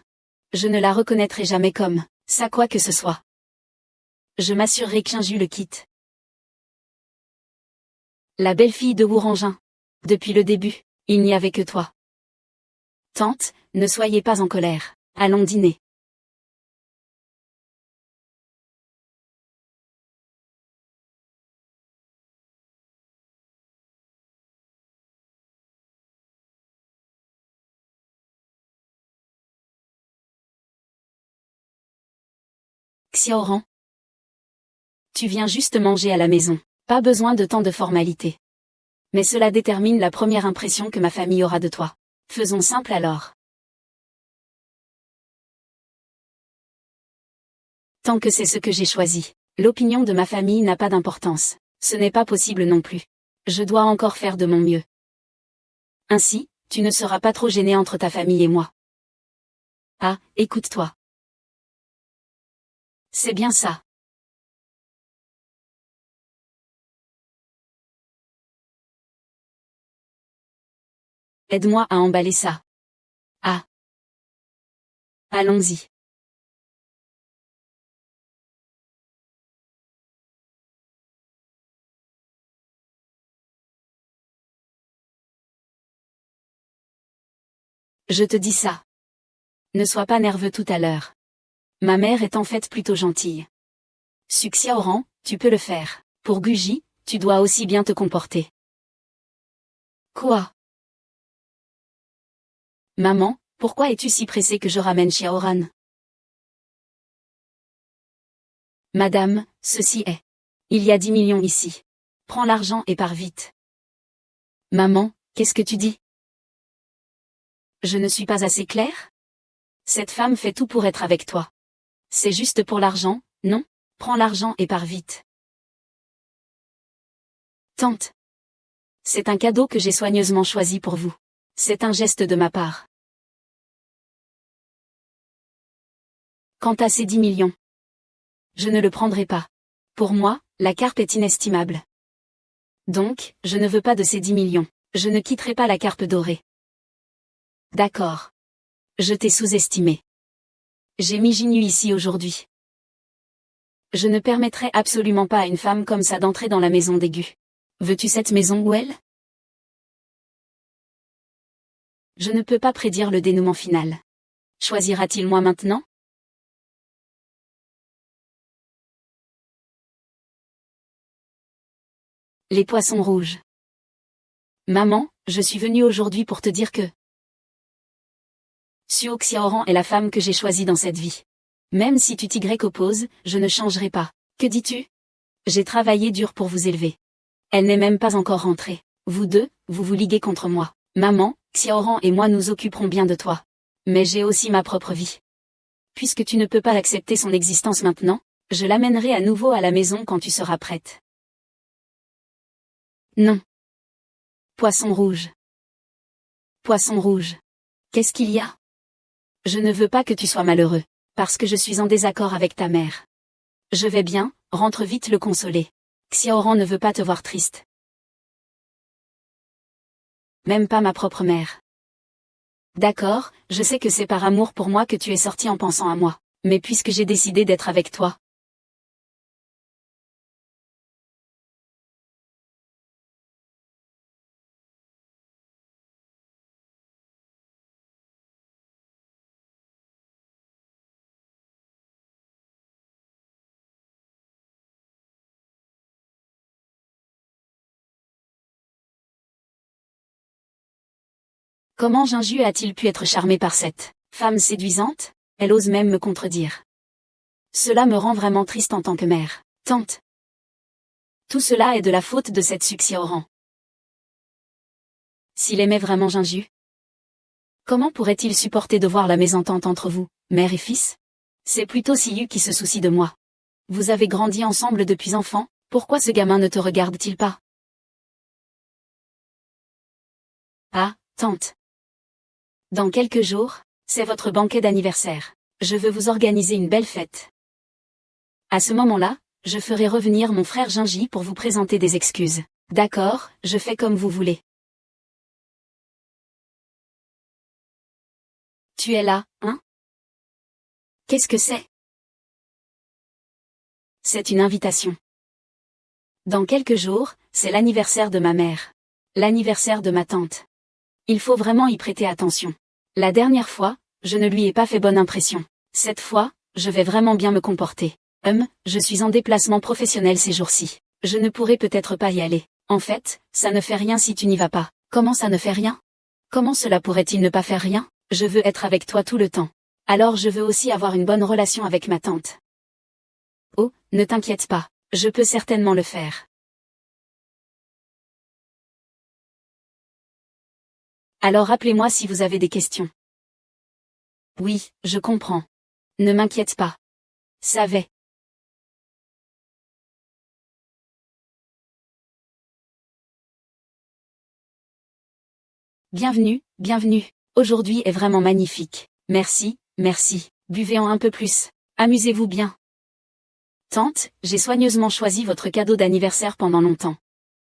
Je ne la reconnaîtrai jamais comme ça quoi que ce soit. Je m'assurerai que Ginju le quitte. La belle-fille de Wourangin. Depuis le début, il n'y avait que toi. Tante, ne soyez pas en colère. Allons dîner. Xiaoran. Tu viens juste manger à la maison. Pas besoin de tant de formalités. Mais cela détermine la première impression que ma famille aura de toi. Faisons simple alors. Tant que c'est ce que j'ai choisi, l'opinion de ma famille n'a pas d'importance. Ce n'est pas possible non plus. Je dois encore faire de mon mieux. Ainsi, tu ne seras pas trop gêné entre ta famille et moi. Ah, écoute-toi. C'est bien ça. Aide-moi à emballer ça. Ah. Allons-y. Je te dis ça. Ne sois pas nerveux tout à l'heure. Ma mère est en fait plutôt gentille. Xiaoran, tu peux le faire. Pour Guji, tu dois aussi bien te comporter. Quoi? Maman, pourquoi es-tu si pressée que je ramène Xiaoran? Madame, ceci est. Il y a 10 millions ici. Prends l'argent et pars vite. Maman, qu'est-ce que tu dis? Je ne suis pas assez claire? Cette femme fait tout pour être avec toi. C'est juste pour l'argent, non? Prends l'argent et pars vite. Tante. C'est un cadeau que j'ai soigneusement choisi pour vous. C'est un geste de ma part. Quant à ces 10 millions. Je ne le prendrai pas. Pour moi, la carpe est inestimable. Donc, je ne veux pas de ces 10 millions. Je ne quitterai pas la carpe dorée. D'accord. Je t'ai sous-estimé. J'ai mis Ginyu ici aujourd'hui. Je ne permettrai absolument pas à une femme comme ça d'entrer dans la maison d'Aigu. Veux-tu cette maison où elle? Je ne peux pas prédire le dénouement final. Choisira-t-il moi maintenant? Les poissons rouges. Maman, je suis venue aujourd'hui pour te dire que Suo Xiaoran est la femme que j'ai choisie dans cette vie. Même si tu t'y opposes, je ne changerai pas. Que dis-tu? J'ai travaillé dur pour vous élever. Elle n'est même pas encore rentrée. Vous deux, vous vous liguez contre moi. Maman, Xiaoran et moi nous occuperons bien de toi. Mais j'ai aussi ma propre vie. Puisque tu ne peux pas accepter son existence maintenant, je l'amènerai à nouveau à la maison quand tu seras prête. Non. Poisson rouge. Poisson rouge. Qu'est-ce qu'il y a? Je ne veux pas que tu sois malheureux. Parce que je suis en désaccord avec ta mère. Je vais bien, rentre vite le consoler. Xiaoran ne veut pas te voir triste. Même pas ma propre mère. D'accord, je sais que c'est par amour pour moi que tu es sorti en pensant à moi. Mais puisque j'ai décidé d'être avec toi. Comment Jinju a-t-il pu être charmé par cette femme séduisante? Elle ose même me contredire. Cela me rend vraiment triste en tant que mère. Tante. Tout cela est de la faute de cette Xiaoran. S'il aimait vraiment Jinju, comment pourrait-il supporter de voir la mésentente entre vous, mère et fils? C'est plutôt Siyu qui se soucie de moi. Vous avez grandi ensemble depuis enfant, pourquoi ce gamin ne te regarde-t-il pas? Ah, tante. Dans quelques jours, c'est votre banquet d'anniversaire. Je veux vous organiser une belle fête. À ce moment-là, je ferai revenir mon frère Jinji pour vous présenter des excuses. D'accord, je fais comme vous voulez. Tu es là, hein? Qu'est-ce que c'est? C'est une invitation. Dans quelques jours, c'est l'anniversaire de ma mère. L'anniversaire de ma tante. Il faut vraiment y prêter attention. La dernière fois, je ne lui ai pas fait bonne impression. Cette fois, je vais vraiment bien me comporter. Je suis en déplacement professionnel ces jours-ci. Je ne pourrai peut-être pas y aller. En fait, ça ne fait rien si tu n'y vas pas. Comment ça ne fait rien? Comment cela pourrait-il ne pas faire rien? Je veux être avec toi tout le temps. Alors je veux aussi avoir une bonne relation avec ma tante. Oh, ne t'inquiète pas, je peux certainement le faire. Alors appelez-moi si vous avez des questions. Oui, je comprends. Ne m'inquiète pas. Savais. Bienvenue, bienvenue. Aujourd'hui est vraiment magnifique. Merci, merci. Buvez-en un peu plus. Amusez-vous bien. Tante, j'ai soigneusement choisi votre cadeau d'anniversaire pendant longtemps.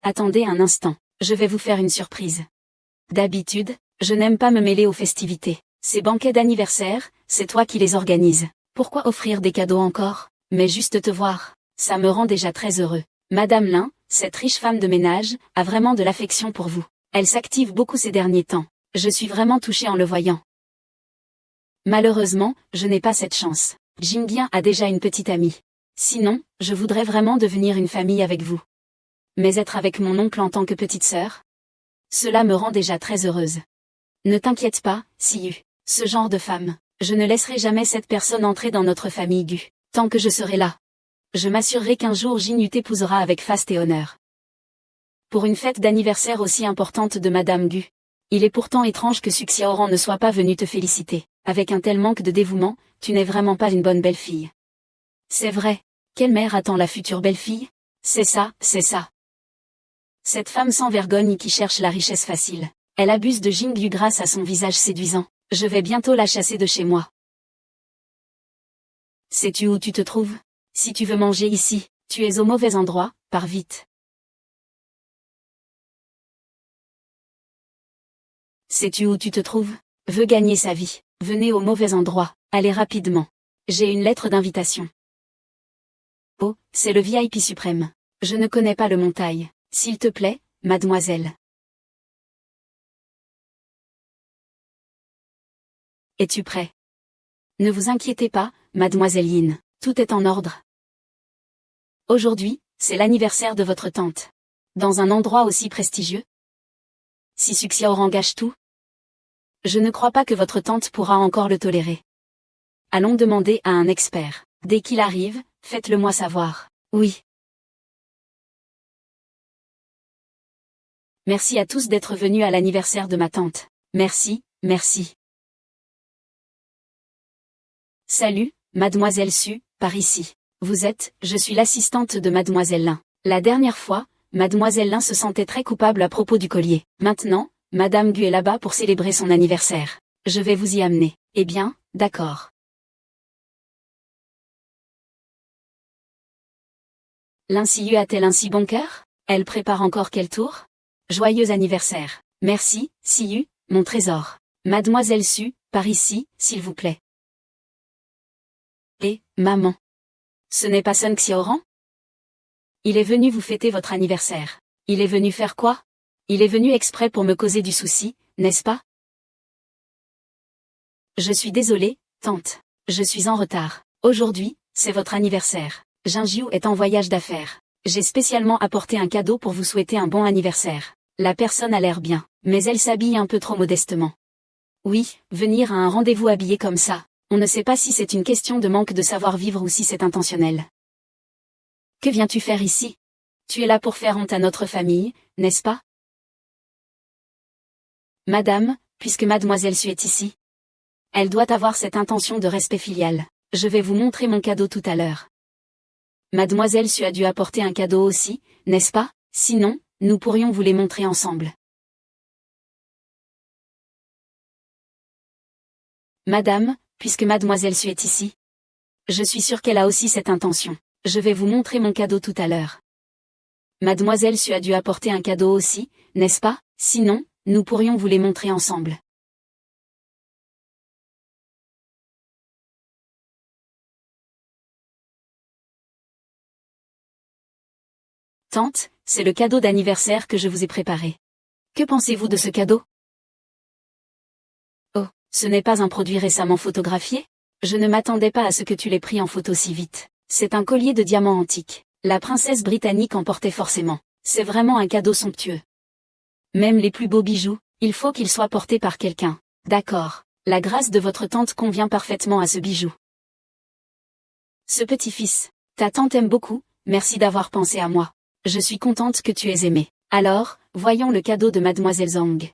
Attendez un instant, je vais vous faire une surprise. D'habitude, je n'aime pas me mêler aux festivités. Ces banquets d'anniversaire, c'est toi qui les organises. Pourquoi offrir des cadeaux encore? Mais juste te voir, ça me rend déjà très heureux. Madame Lin, cette riche femme de ménage, a vraiment de l'affection pour vous. Elle s'active beaucoup ces derniers temps. Je suis vraiment touchée en le voyant. Malheureusement, je n'ai pas cette chance. Jingbian a déjà une petite amie. Sinon, je voudrais vraiment devenir une famille avec vous. Mais être avec mon oncle en tant que petite sœur? Cela me rend déjà très heureuse. Ne t'inquiète pas, Siyu. Ce genre de femme, je ne laisserai jamais cette personne entrer dans notre famille Gu. Tant que je serai là. Je m'assurerai qu'un jour Jinyu t'épousera avec faste et honneur. Pour une fête d'anniversaire aussi importante de Madame Gu. Il est pourtant étrange que Xiaoran ne soit pas venu te féliciter. Avec un tel manque de dévouement, tu n'es vraiment pas une bonne belle-fille. C'est vrai. Quelle mère attend la future belle-fille? C'est ça, c'est ça. Cette femme sans vergogne qui cherche la richesse facile. Elle abuse de Jingyu grâce à son visage séduisant. Je vais bientôt la chasser de chez moi. Sais-tu où tu te trouves? Si tu veux manger ici, tu es au mauvais endroit, pars vite. Sais-tu où tu te trouves? Veux gagner sa vie. Venez au mauvais endroit, allez rapidement. J'ai une lettre d'invitation. Oh, c'est le VIP suprême. Je ne connais pas le montagne. S'il te plaît, mademoiselle. Es-tu prêt? Ne vous inquiétez pas, mademoiselle Yin, tout est en ordre. Aujourd'hui, c'est l'anniversaire de votre tante. Dans un endroit aussi prestigieux? Si Xiaoran gâche tout? Je ne crois pas que votre tante pourra encore le tolérer. Allons demander à un expert. Dès qu'il arrive, faites-le moi savoir. Oui. Merci à tous d'être venus à l'anniversaire de ma tante. Merci, merci. Salut, mademoiselle Su, par ici. Je suis l'assistante de mademoiselle Lin. La dernière fois, mademoiselle Lin se sentait très coupable à propos du collier. Maintenant, madame Gu est là-bas pour célébrer son anniversaire. Je vais vous y amener. Eh bien, d'accord. L'insiu a-t-elle un si bon cœur? Elle prépare encore quel tour? Joyeux anniversaire. Merci, Siu, mon trésor. Mademoiselle Su, par ici, s'il vous plaît. Et, maman. Ce n'est pas Sun Xiaoran? Il est venu vous fêter votre anniversaire. Il est venu faire quoi? Il est venu exprès pour me causer du souci, n'est-ce pas? Je suis désolée, tante. Je suis en retard. Aujourd'hui, c'est votre anniversaire. Jinjiu est en voyage d'affaires. J'ai spécialement apporté un cadeau pour vous souhaiter un bon anniversaire. La personne a l'air bien, mais elle s'habille un peu trop modestement. Oui, venir à un rendez-vous habillé comme ça, on ne sait pas si c'est une question de manque de savoir-vivre ou si c'est intentionnel. Que viens-tu faire ici? Tu es là pour faire honte à notre famille, n'est-ce pas? Madame, puisque mademoiselle Su est ici. Elle doit avoir cette intention de respect filial. Je vais vous montrer mon cadeau tout à l'heure. Mademoiselle Su a dû apporter un cadeau aussi, n'est-ce pas? Sinon, nous pourrions vous les montrer ensemble. Madame, puisque mademoiselle Su est ici. Je suis sûre qu'elle a aussi cette intention. Je vais vous montrer mon cadeau tout à l'heure. Mademoiselle Su a dû apporter un cadeau aussi, n'est-ce pas? Sinon, nous pourrions vous les montrer ensemble. Tante, c'est le cadeau d'anniversaire que je vous ai préparé. Que pensez-vous de ce cadeau? Oh, ce n'est pas un produit récemment photographié? Je ne m'attendais pas à ce que tu l'aies pris en photo si vite. C'est un collier de diamants antiques. La princesse britannique en portait forcément. C'est vraiment un cadeau somptueux. Même les plus beaux bijoux, il faut qu'ils soient portés par quelqu'un. D'accord. La grâce de votre tante convient parfaitement à ce bijou. Ce petit-fils, ta tante aime beaucoup, merci d'avoir pensé à moi. Je suis contente que tu aies aimé. Alors, voyons le cadeau de mademoiselle Zhang.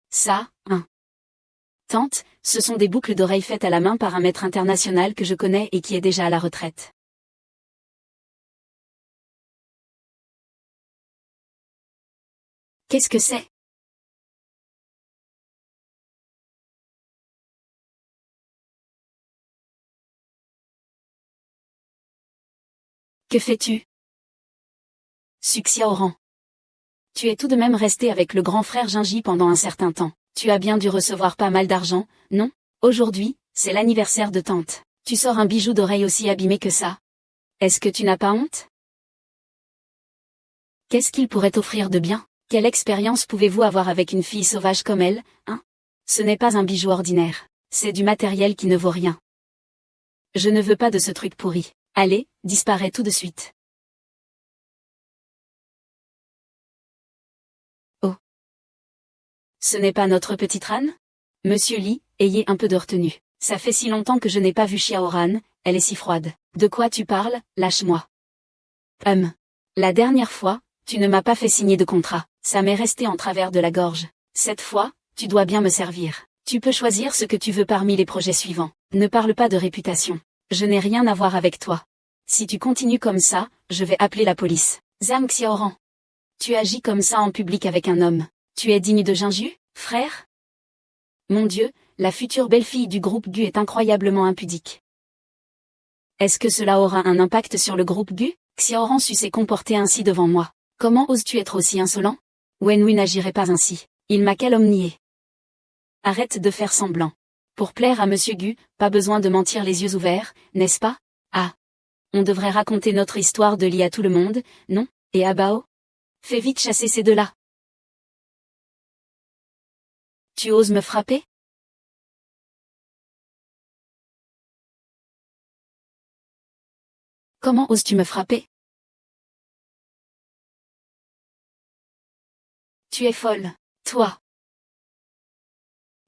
Ça, hein. Tante, ce sont des boucles d'oreilles faites à la main par un maître international que je connais et qui est déjà à la retraite. Qu'est-ce que c'est? Que fais-tu? Suxiaoran. Tu es tout de même resté avec le grand frère Jinji pendant un certain temps. Tu as bien dû recevoir pas mal d'argent, non? Aujourd'hui, c'est l'anniversaire de tante. Tu sors un bijou d'oreille aussi abîmé que ça. Est-ce que tu n'as pas honte? Qu'est-ce qu'il pourrait offrir de bien? Quelle expérience pouvez-vous avoir avec une fille sauvage comme elle, hein? Ce n'est pas un bijou ordinaire. C'est du matériel qui ne vaut rien. Je ne veux pas de ce truc pourri. Allez, disparais tout de suite. Oh. Ce n'est pas notre petite Ran? Monsieur Li, ayez un peu de retenue. Ça fait si longtemps que je n'ai pas vu Xiaoran, elle est si froide. De quoi tu parles? Lâche-moi. La dernière fois, tu ne m'as pas fait signer de contrat. Ça m'est resté en travers de la gorge. Cette fois, tu dois bien me servir. Tu peux choisir ce que tu veux parmi les projets suivants. Ne parle pas de réputation. Je n'ai rien à voir avec toi. Si tu continues comme ça, je vais appeler la police. Zhang Xiaoran. Tu agis comme ça en public avec un homme. Tu es digne de Jinju, frère? Mon Dieu, la future belle-fille du groupe Gu est incroyablement impudique. Est-ce que cela aura un impact sur le groupe Gu? Xiaoran Su s'est comporté ainsi devant moi. Comment oses-tu être aussi insolent? Wenwu n'agirait pas ainsi. Il m'a calomnié. Arrête de faire semblant. Pour plaire à Monsieur Gu, pas besoin de mentir les yeux ouverts, n'est-ce pas? Ah. On devrait raconter notre histoire de Li à tout le monde, non? Et à Bao? Fais vite chasser ces deux-là. Tu oses me frapper? Comment oses-tu me frapper? Tu es folle, toi.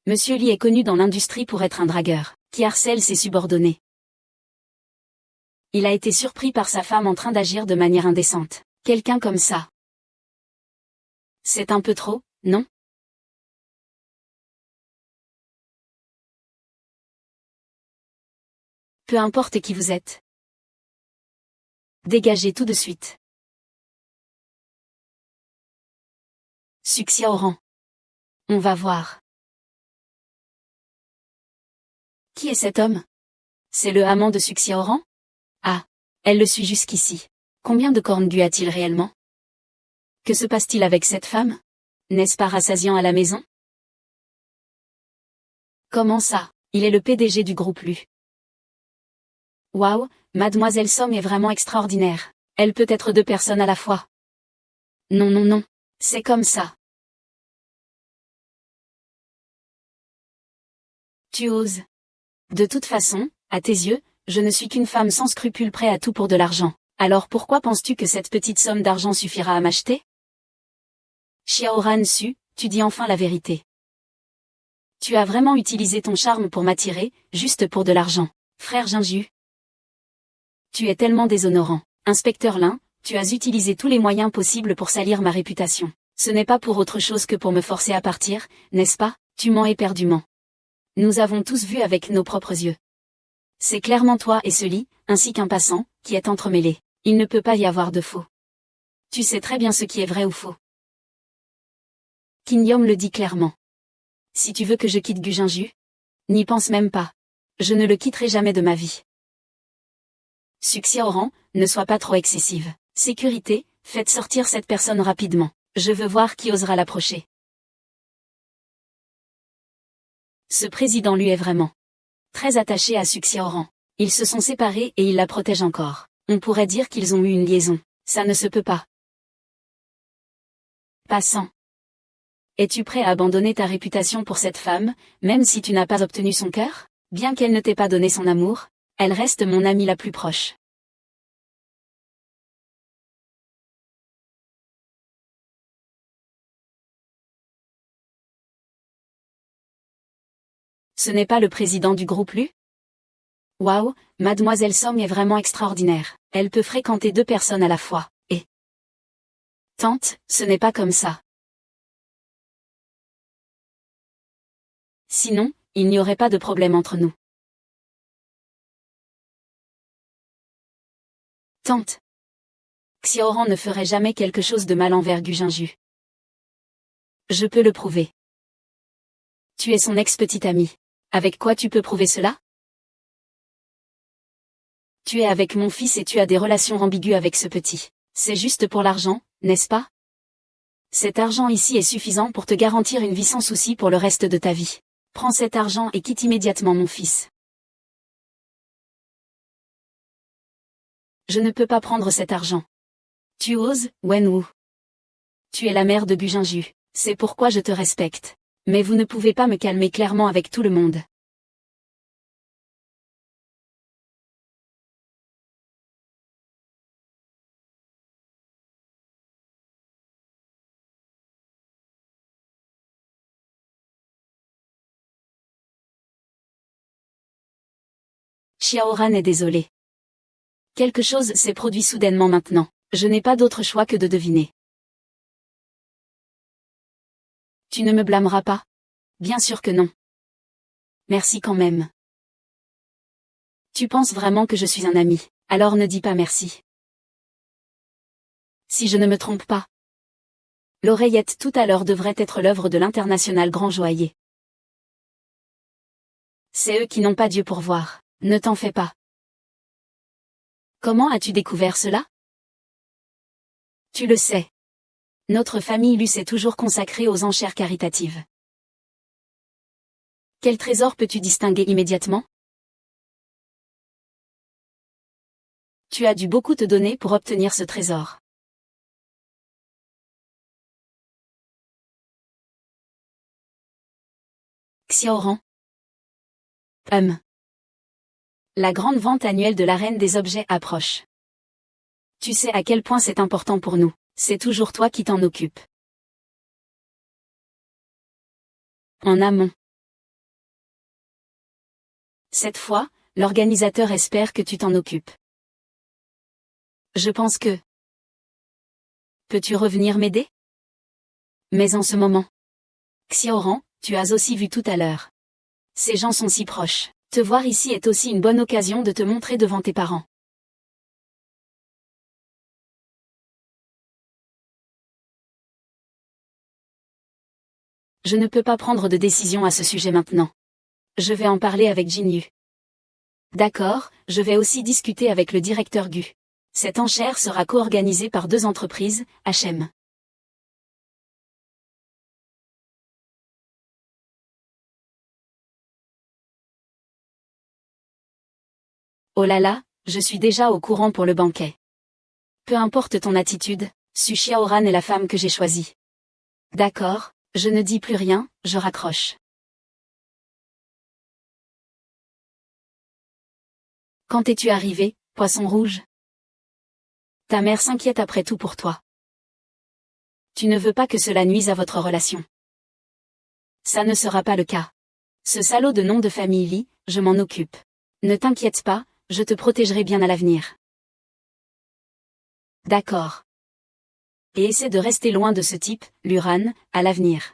Monsieur Li est connu dans l'industrie pour être un dragueur, qui harcèle ses subordonnés. Il a été surpris par sa femme en train d'agir de manière indécente. Quelqu'un comme ça. C'est un peu trop, non? Peu importe qui vous êtes. Dégagez tout de suite. Suxiaoran. On va voir. Qui est cet homme? C'est le amant de Suxiaoran? Ah, elle le suit jusqu'ici. Combien de cornes lui a-t-il réellement? Que se passe-t-il avec cette femme? N'est-ce pas rassasiant à la maison? Comment ça? Il est le PDG du groupe Lu. Waouh, Mademoiselle Somme est vraiment extraordinaire. Elle peut être deux personnes à la fois. Non, non, non. C'est comme ça. Tu oses. De toute façon, à tes yeux, je ne suis qu'une femme sans scrupules prête à tout pour de l'argent. Alors pourquoi penses-tu que cette petite somme d'argent suffira à m'acheter? Xiaoran Su, tu dis enfin la vérité. Tu as vraiment utilisé ton charme pour m'attirer, juste pour de l'argent. Frère Jinju. Tu es tellement déshonorant. Inspecteur Lin, tu as utilisé tous les moyens possibles pour salir ma réputation. Ce n'est pas pour autre chose que pour me forcer à partir, n'est-ce pas? Tu mens éperdument. Nous avons tous vu avec nos propres yeux. C'est clairement toi et ce lit, ainsi qu'un passant, qui est entremêlé. Il ne peut pas y avoir de faux. Tu sais très bien ce qui est vrai ou faux. Qin Yom le dit clairement. Si tu veux que je quitte Gu Jinju, n'y pense même pas. Je ne le quitterai jamais de ma vie. Suxiaoran, ne sois pas trop excessive. Sécurité, faites sortir cette personne rapidement. Je veux voir qui osera l'approcher. Ce président lui est vraiment très attaché à Suxiaoran. Ils se sont séparés et il la protège encore. On pourrait dire qu'ils ont eu une liaison. Ça ne se peut pas. Passant. Es-tu prêt à abandonner ta réputation pour cette femme, même si tu n'as pas obtenu son cœur? Bien qu'elle ne t'ait pas donné son amour, elle reste mon amie la plus proche. Ce n'est pas le président du groupe Lu? Waouh, Mademoiselle Somme est vraiment extraordinaire. Elle peut fréquenter deux personnes à la fois. Et tante, ce n'est pas comme ça. Sinon, il n'y aurait pas de problème entre nous. Tante. Xiaoran ne ferait jamais quelque chose de mal envers Gu Jinju. Je peux le prouver. Tu es son ex-petite amie. Avec quoi tu peux prouver cela? Tu es avec mon fils et tu as des relations ambiguës avec ce petit. C'est juste pour l'argent, n'est-ce pas? Cet argent ici est suffisant pour te garantir une vie sans souci pour le reste de ta vie. Prends cet argent et quitte immédiatement mon fils. Je ne peux pas prendre cet argent. Tu oses, Wenwu. Tu es la mère de Gu Jinju. C'est pourquoi je te respecte. Mais vous ne pouvez pas me calmer clairement avec tout le monde. Xiaoran est désolé. Quelque chose s'est produit soudainement maintenant. Je n'ai pas d'autre choix que de deviner. Tu ne me blâmeras pas? Bien sûr que non. Merci quand même. Tu penses vraiment que je suis un ami, alors ne dis pas merci. Si je ne me trompe pas. L'oreillette tout à l'heure devrait être l'œuvre de l'international grand joaillier. C'est eux qui n'ont pas Dieu pour voir, ne t'en fais pas. Comment as-tu découvert cela? Tu le sais. Notre famille Lu s'est toujours consacrée aux enchères caritatives. Quel trésor peux-tu distinguer immédiatement? Tu as dû beaucoup te donner pour obtenir ce trésor. Xiaoran. La grande vente annuelle de l'arène des objets approche. Tu sais à quel point c'est important pour nous. C'est toujours toi qui t'en occupes. En amont. Cette fois, l'organisateur espère que tu t'en occupes. Je pense que... Peux-tu revenir m'aider? Mais en ce moment. Xiaoran, tu as aussi vu tout à l'heure. Ces gens sont si proches. Te voir ici est aussi une bonne occasion de te montrer devant tes parents. Je ne peux pas prendre de décision à ce sujet maintenant. Je vais en parler avec Jinyu. D'accord, je vais aussi discuter avec le directeur Gu. Cette enchère sera co-organisée par 2 entreprises, H&M. Oh là là, je suis déjà au courant pour le banquet. Peu importe ton attitude, Su Xiaoran est la femme que j'ai choisie. D'accord, je ne dis plus rien, je raccroche. Quand es-tu arrivé, poisson rouge? Ta mère s'inquiète après tout pour toi. Tu ne veux pas que cela nuise à votre relation. Ça ne sera pas le cas. Ce salaud de nom de famille Li, je m'en occupe. Ne t'inquiète pas, je te protégerai bien à l'avenir. D'accord. Et essaie de rester loin de ce type, Luran, à l'avenir.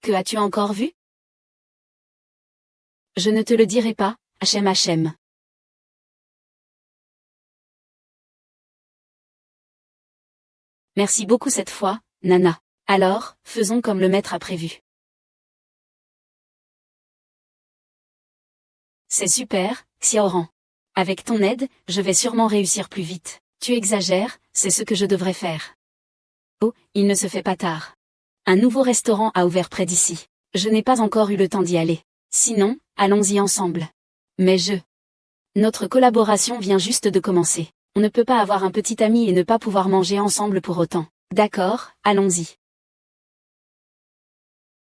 Que as-tu encore vu? Je ne te le dirai pas, H.M. Merci beaucoup cette fois, Nana. Alors, faisons comme le maître a prévu. C'est super, Xiaoran. Avec ton aide, je vais sûrement réussir plus vite. Tu exagères, c'est ce que je devrais faire. Oh, il ne se fait pas tard. Un nouveau restaurant a ouvert près d'ici. Je n'ai pas encore eu le temps d'y aller. Sinon, allons-y ensemble. Mais Notre collaboration vient juste de commencer. On ne peut pas avoir un petit ami et ne pas pouvoir manger ensemble pour autant. D'accord, allons-y.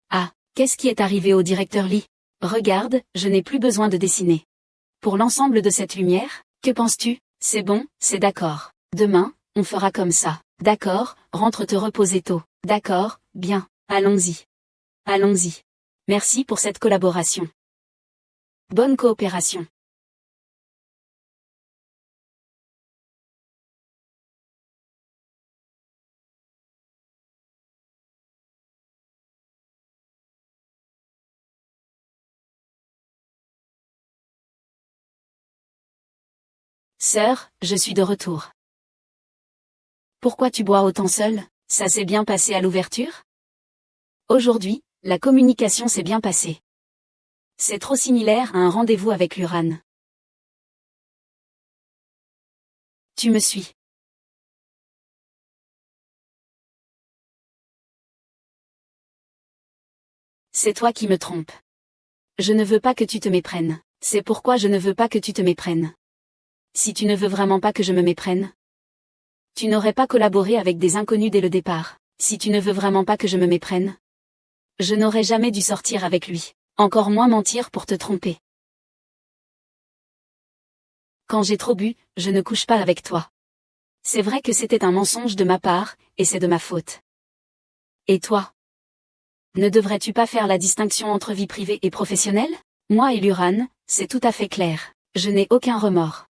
Ah, qu'est-ce qui est arrivé au directeur Lee? Regarde, je n'ai plus besoin de dessiner. Pour l'ensemble de cette lumière, que penses-tu? C'est bon, c'est d'accord. Demain, on fera comme ça. D'accord, rentre te reposer tôt. D'accord, bien, allons-y. Allons-y. Merci pour cette collaboration. Bonne coopération. Sœur, je suis de retour. Pourquoi tu bois autant seul? Ça s'est bien passé à l'ouverture? Aujourd'hui, la communication s'est bien passée. C'est trop similaire à un rendez-vous avec Luran. Tu me suis. C'est toi qui me trompes. Je ne veux pas que tu te méprennes. C'est pourquoi je ne veux pas que tu te méprennes. Si tu ne veux vraiment pas que je me méprenne, tu n'aurais pas collaboré avec des inconnus dès le départ. Si tu ne veux vraiment pas que je me méprenne, je n'aurais jamais dû sortir avec lui. Encore moins mentir pour te tromper. Quand j'ai trop bu, je ne couche pas avec toi. C'est vrai que c'était un mensonge de ma part, et c'est de ma faute. Et toi? Ne devrais-tu pas faire la distinction entre vie privée et professionnelle? Moi et Luran, c'est tout à fait clair. Je n'ai aucun remords.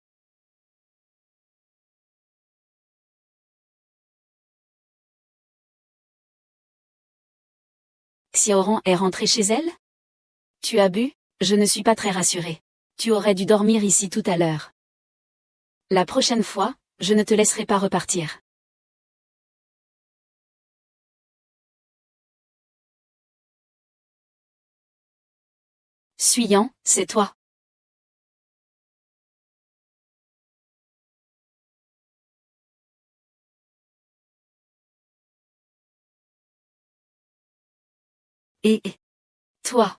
Xiaoran est rentrée chez elle? Tu as bu? Je ne suis pas très rassurée. Tu aurais dû dormir ici tout à l'heure. La prochaine fois, je ne te laisserai pas repartir. Suyan, c'est toi. Et toi?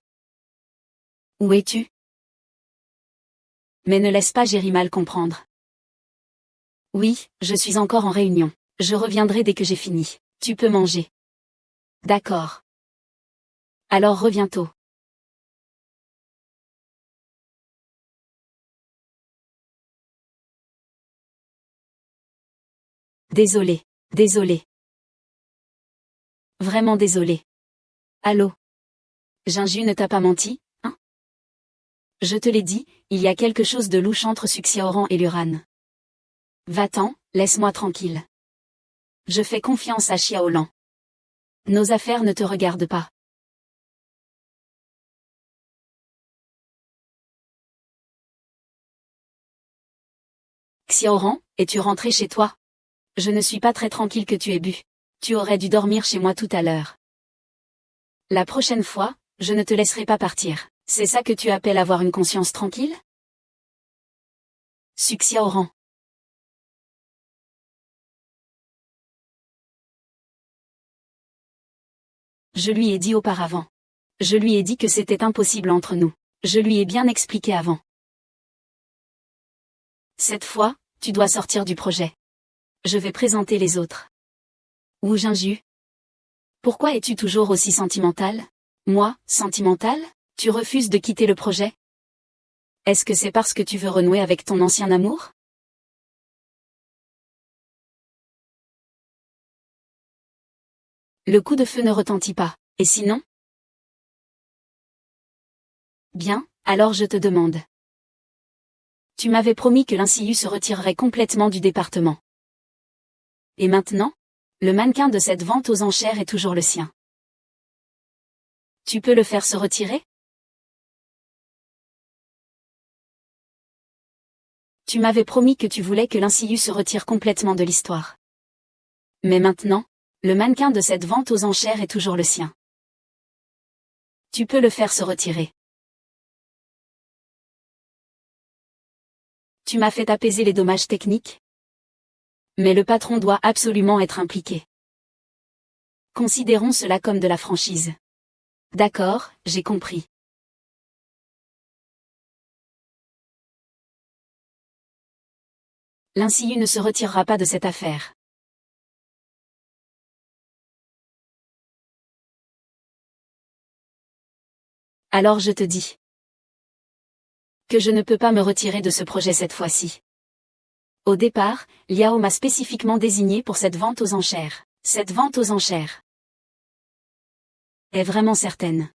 Où es-tu? Mais ne laisse pas Jerry mal comprendre. Oui, je suis encore en réunion. Je reviendrai dès que j'ai fini. Tu peux manger. D'accord. Alors reviens tôt. Désolé. Désolé. Vraiment désolé. Allô? Jinju ne t'a pas menti, hein? Je te l'ai dit, il y a quelque chose de louche entre Suxiaoran et Luran. Va-t'en, laisse-moi tranquille. Je fais confiance à Xiaolan. Nos affaires ne te regardent pas. Xiaoran, es-tu rentré chez toi? Je ne suis pas très tranquille que tu aies bu. Tu aurais dû dormir chez moi tout à l'heure. La prochaine fois, je ne te laisserai pas partir. C'est ça que tu appelles avoir une conscience tranquille? Suk Xiaoran. Je lui ai dit auparavant. Je lui ai dit que c'était impossible entre nous. Je lui ai bien expliqué avant. Cette fois, tu dois sortir du projet. Je vais présenter les autres. Wu Jingju. Pourquoi es-tu toujours aussi sentimental? Moi, sentimental? Tu refuses de quitter le projet? Est-ce que c'est parce que tu veux renouer avec ton ancien amour? Le coup de feu ne retentit pas. Et sinon? Bien, alors je te demande. Tu m'avais promis que l'Insiu se retirerait complètement du département. Et maintenant? Le mannequin de cette vente aux enchères est toujours le sien. Tu peux le faire se retirer? Tu m'avais promis que tu voulais que l'Insiu se retire complètement de l'histoire. Mais maintenant, le mannequin de cette vente aux enchères est toujours le sien. Tu peux le faire se retirer. Tu m'as fait apaiser les dommages techniques. Mais le patron doit absolument être impliqué. Considérons cela comme de la franchise. D'accord, j'ai compris. L'Insiu ne se retirera pas de cette affaire. Alors je te dis que je ne peux pas me retirer de ce projet cette fois-ci. Au départ, Liao m'a spécifiquement désigné pour cette vente aux enchères. Cette vente aux enchères est vraiment certaine.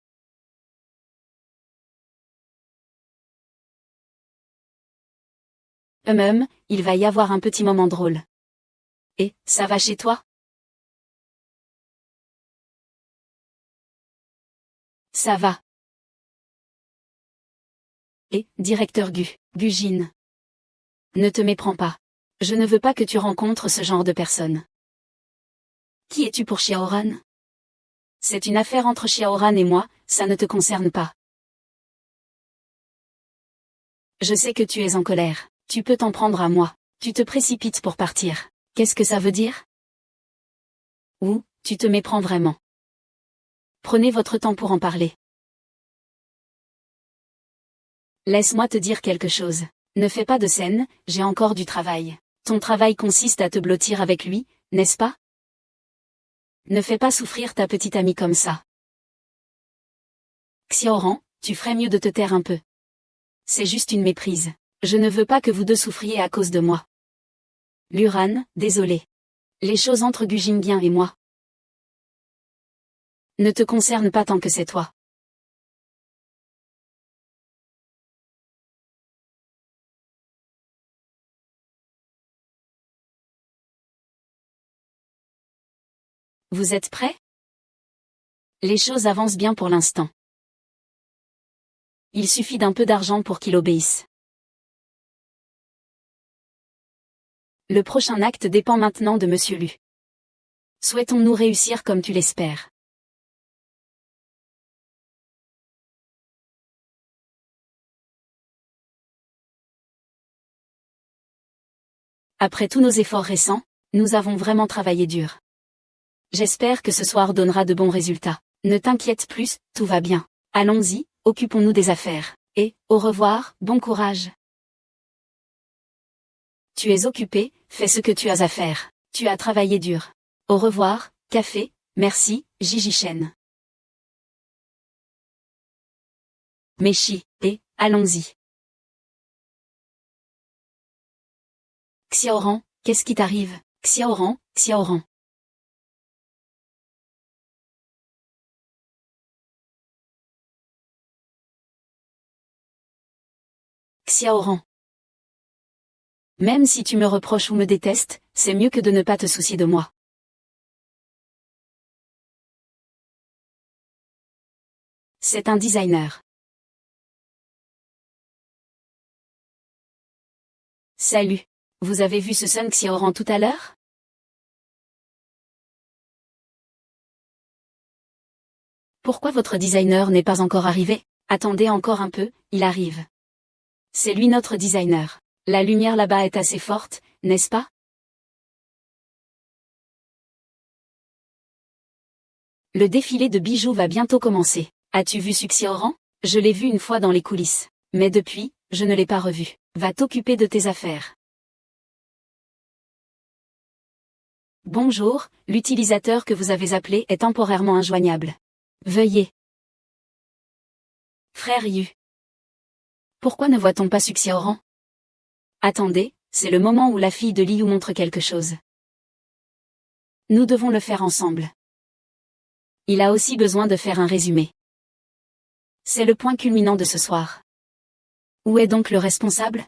Il va y avoir un petit moment drôle. Et, ça va chez toi? Ça va. Et, directeur Gujin. Ne te méprends pas. Je ne veux pas que tu rencontres ce genre de personne. Qui es-tu pour Xiaoran? C'est une affaire entre Xiaoran et moi, ça ne te concerne pas. Je sais que tu es en colère. Tu peux t'en prendre à moi. Tu te précipites pour partir. Qu'est-ce que ça veut dire? Ou, tu te méprends vraiment. Prenez votre temps pour en parler. Laisse-moi te dire quelque chose. Ne fais pas de scène, j'ai encore du travail. Ton travail consiste à te blottir avec lui, n'est-ce pas? Ne fais pas souffrir ta petite amie comme ça. Xiaoran, tu ferais mieux de te taire un peu. C'est juste une méprise. Je ne veux pas que vous deux souffriez à cause de moi. Luran, désolé. Les choses entre Gu Jingying et moi ne te concernent pas tant que c'est toi. Vous êtes prêts? Les choses avancent bien pour l'instant. Il suffit d'un peu d'argent pour qu'il obéisse. Le prochain acte dépend maintenant de Monsieur Lu. Souhaitons-nous réussir comme tu l'espères. Après tous nos efforts récents, nous avons vraiment travaillé dur. J'espère que ce soir donnera de bons résultats. Ne t'inquiète plus, tout va bien. Allons-y, occupons-nous des affaires. Et, au revoir, bon courage. Tu es occupé, fais ce que tu as à faire. Tu as travaillé dur. Au revoir, café, merci, Gigi Chen. Méchi, et, allons-y. Xiaoran, qu'est-ce qui t'arrive? Xiaoran, Xiaoran. Xiaoran. Même si tu me reproches ou me détestes, c'est mieux que de ne pas te soucier de moi. C'est un designer. Salut. Vous avez vu ce Sun Xiaoran tout à l'heure? Pourquoi votre designer n'est pas encore arrivé? Attendez encore un peu, il arrive. C'est lui notre designer. La lumière là-bas est assez forte, n'est-ce pas? Le défilé de bijoux va bientôt commencer. As-tu vu Xiaoran? Je l'ai vu une fois dans les coulisses. Mais depuis, je ne l'ai pas revu. Va t'occuper de tes affaires. Bonjour, l'utilisateur que vous avez appelé est temporairement injoignable. Veuillez. Frère Yu. Pourquoi ne voit-on pas Xiaoran? Attendez, c'est le moment où la fille de Liu montre quelque chose. Nous devons le faire ensemble. Il a aussi besoin de faire un résumé. C'est le point culminant de ce soir. Où est donc le responsable?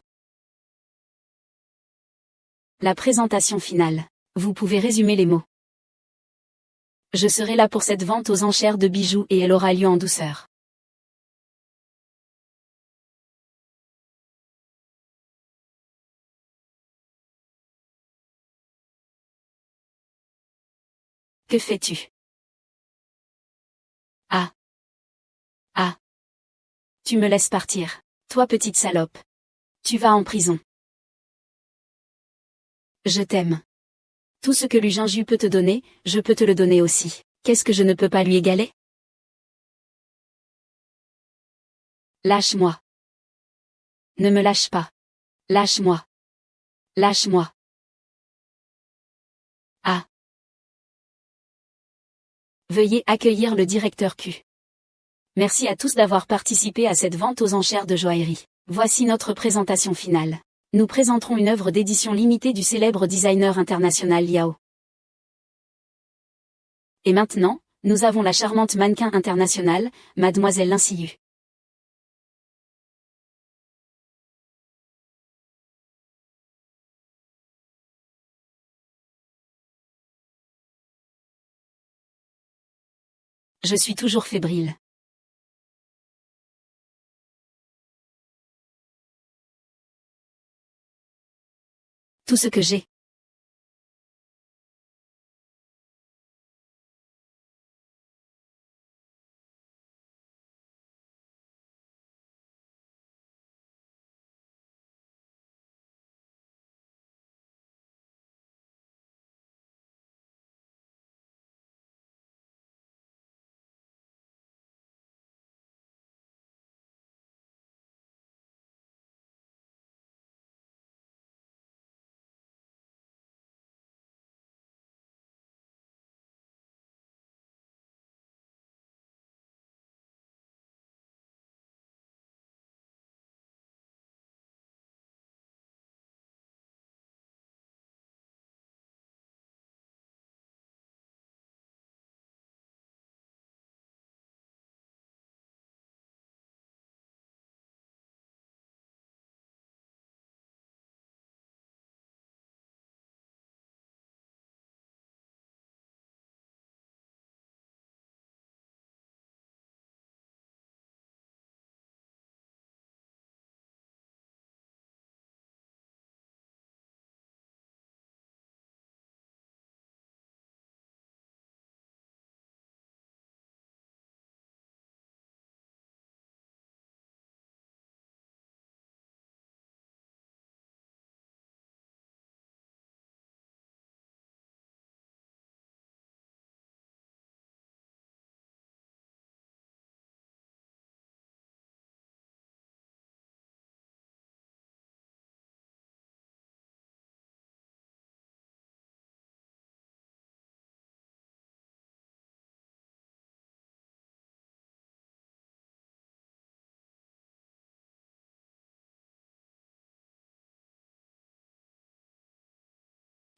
La présentation finale. Vous pouvez résumer les mots. Je serai là pour cette vente aux enchères de bijoux et elle aura lieu en douceur. Que fais-tu? Ah. Ah. Tu me laisses partir. Toi petite salope. Tu vas en prison. Je t'aime. Tout ce que Lu Jinju peut te donner, je peux te le donner aussi. Qu'est-ce que je ne peux pas lui égaler? Lâche-moi. Ne me lâche pas. Lâche-moi. Lâche-moi. Ah. Veuillez accueillir le directeur Q. Merci à tous d'avoir participé à cette vente aux enchères de joaillerie. Voici notre présentation finale. Nous présenterons une œuvre d'édition limitée du célèbre designer international Liao. Et maintenant, nous avons la charmante mannequin internationale, Mademoiselle Linciu. Je suis toujours fébrile. Tout ce que j'ai.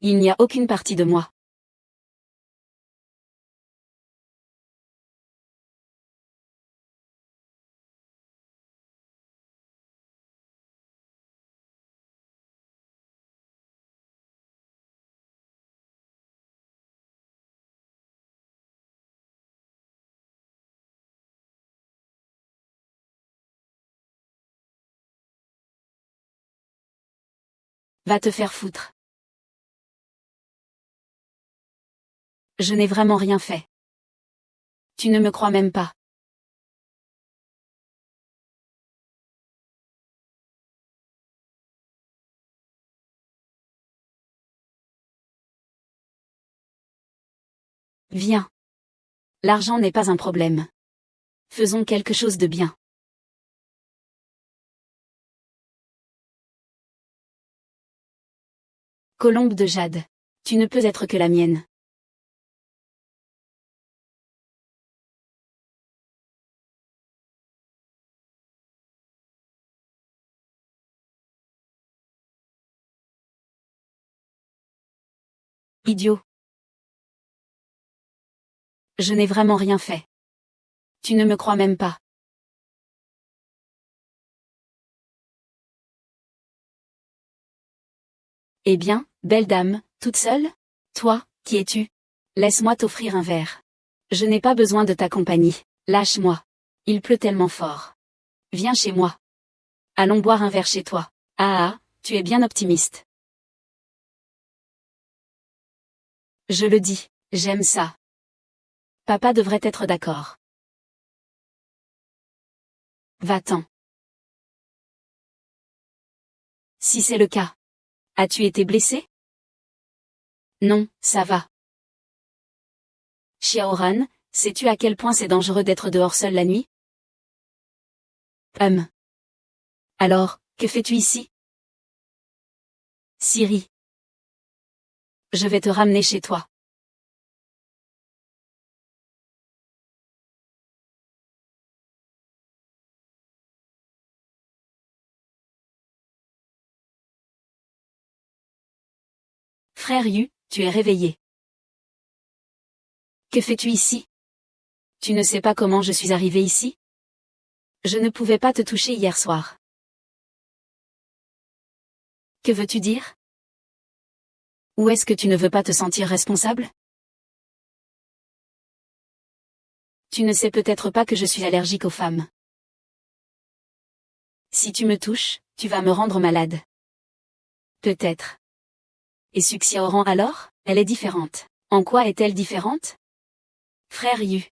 Il n'y a aucune partie de moi. Va te faire foutre. Je n'ai vraiment rien fait. Tu ne me crois même pas. Viens. L'argent n'est pas un problème. Faisons quelque chose de bien. Colombe de jade. Tu ne peux être que la mienne. Idiot. Je n'ai vraiment rien fait. Tu ne me crois même pas. Eh bien, belle dame, toute seule? Toi, qui es-tu? Laisse-moi t'offrir un verre. Je n'ai pas besoin de ta compagnie. Lâche-moi. Il pleut tellement fort. Viens chez moi. Allons boire un verre chez toi. Ah ah, tu es bien optimiste. Je le dis, j'aime ça. Papa devrait être d'accord. Va-t'en. Si c'est le cas. As-tu été blessé? Non, ça va. Xiaoran, sais-tu à quel point c'est dangereux d'être dehors seul la nuit? Alors, que fais-tu ici? Siri. Je vais te ramener chez toi. Frère Yu, tu es réveillé. Que fais-tu ici? Tu ne sais pas comment je suis arrivé ici? Je ne pouvais pas te toucher hier soir. Que veux-tu dire? Ou est-ce que tu ne veux pas te sentir responsable? Tu ne sais peut-être pas que je suis allergique aux femmes. Si tu me touches, tu vas me rendre malade. Peut-être. Et Suxiaoran alors? Elle est différente. En quoi est-elle différente? Frère Yu.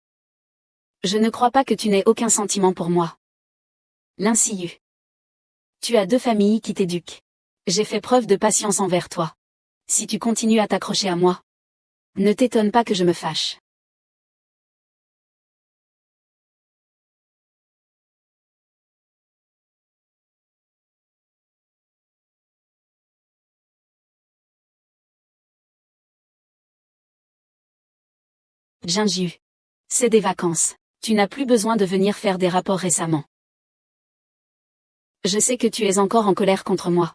Je ne crois pas que tu n'aies aucun sentiment pour moi. Linsi Yu. Tu as deux familles qui t'éduquent. J'ai fait preuve de patience envers toi. Si tu continues à t'accrocher à moi, ne t'étonne pas que je me fâche. Jingyu. C'est des vacances. Tu n'as plus besoin de venir faire des rapports récemment. Je sais que tu es encore en colère contre moi.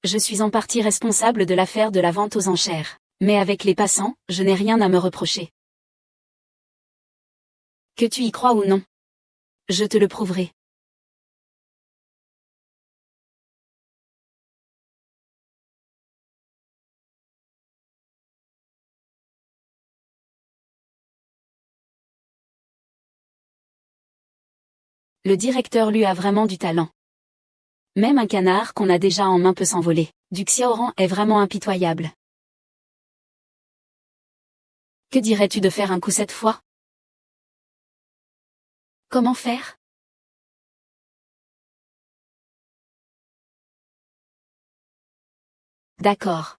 Je suis en partie responsable de l'affaire de la vente aux enchères. Mais avec les passants, je n'ai rien à me reprocher. Que tu y crois ou non. Je te le prouverai. Le directeur lui a vraiment du talent. Même un canard qu'on a déjà en main peut s'envoler. Du Xiaoran est vraiment impitoyable. Que dirais-tu de faire un coup cette fois? Comment faire? D'accord.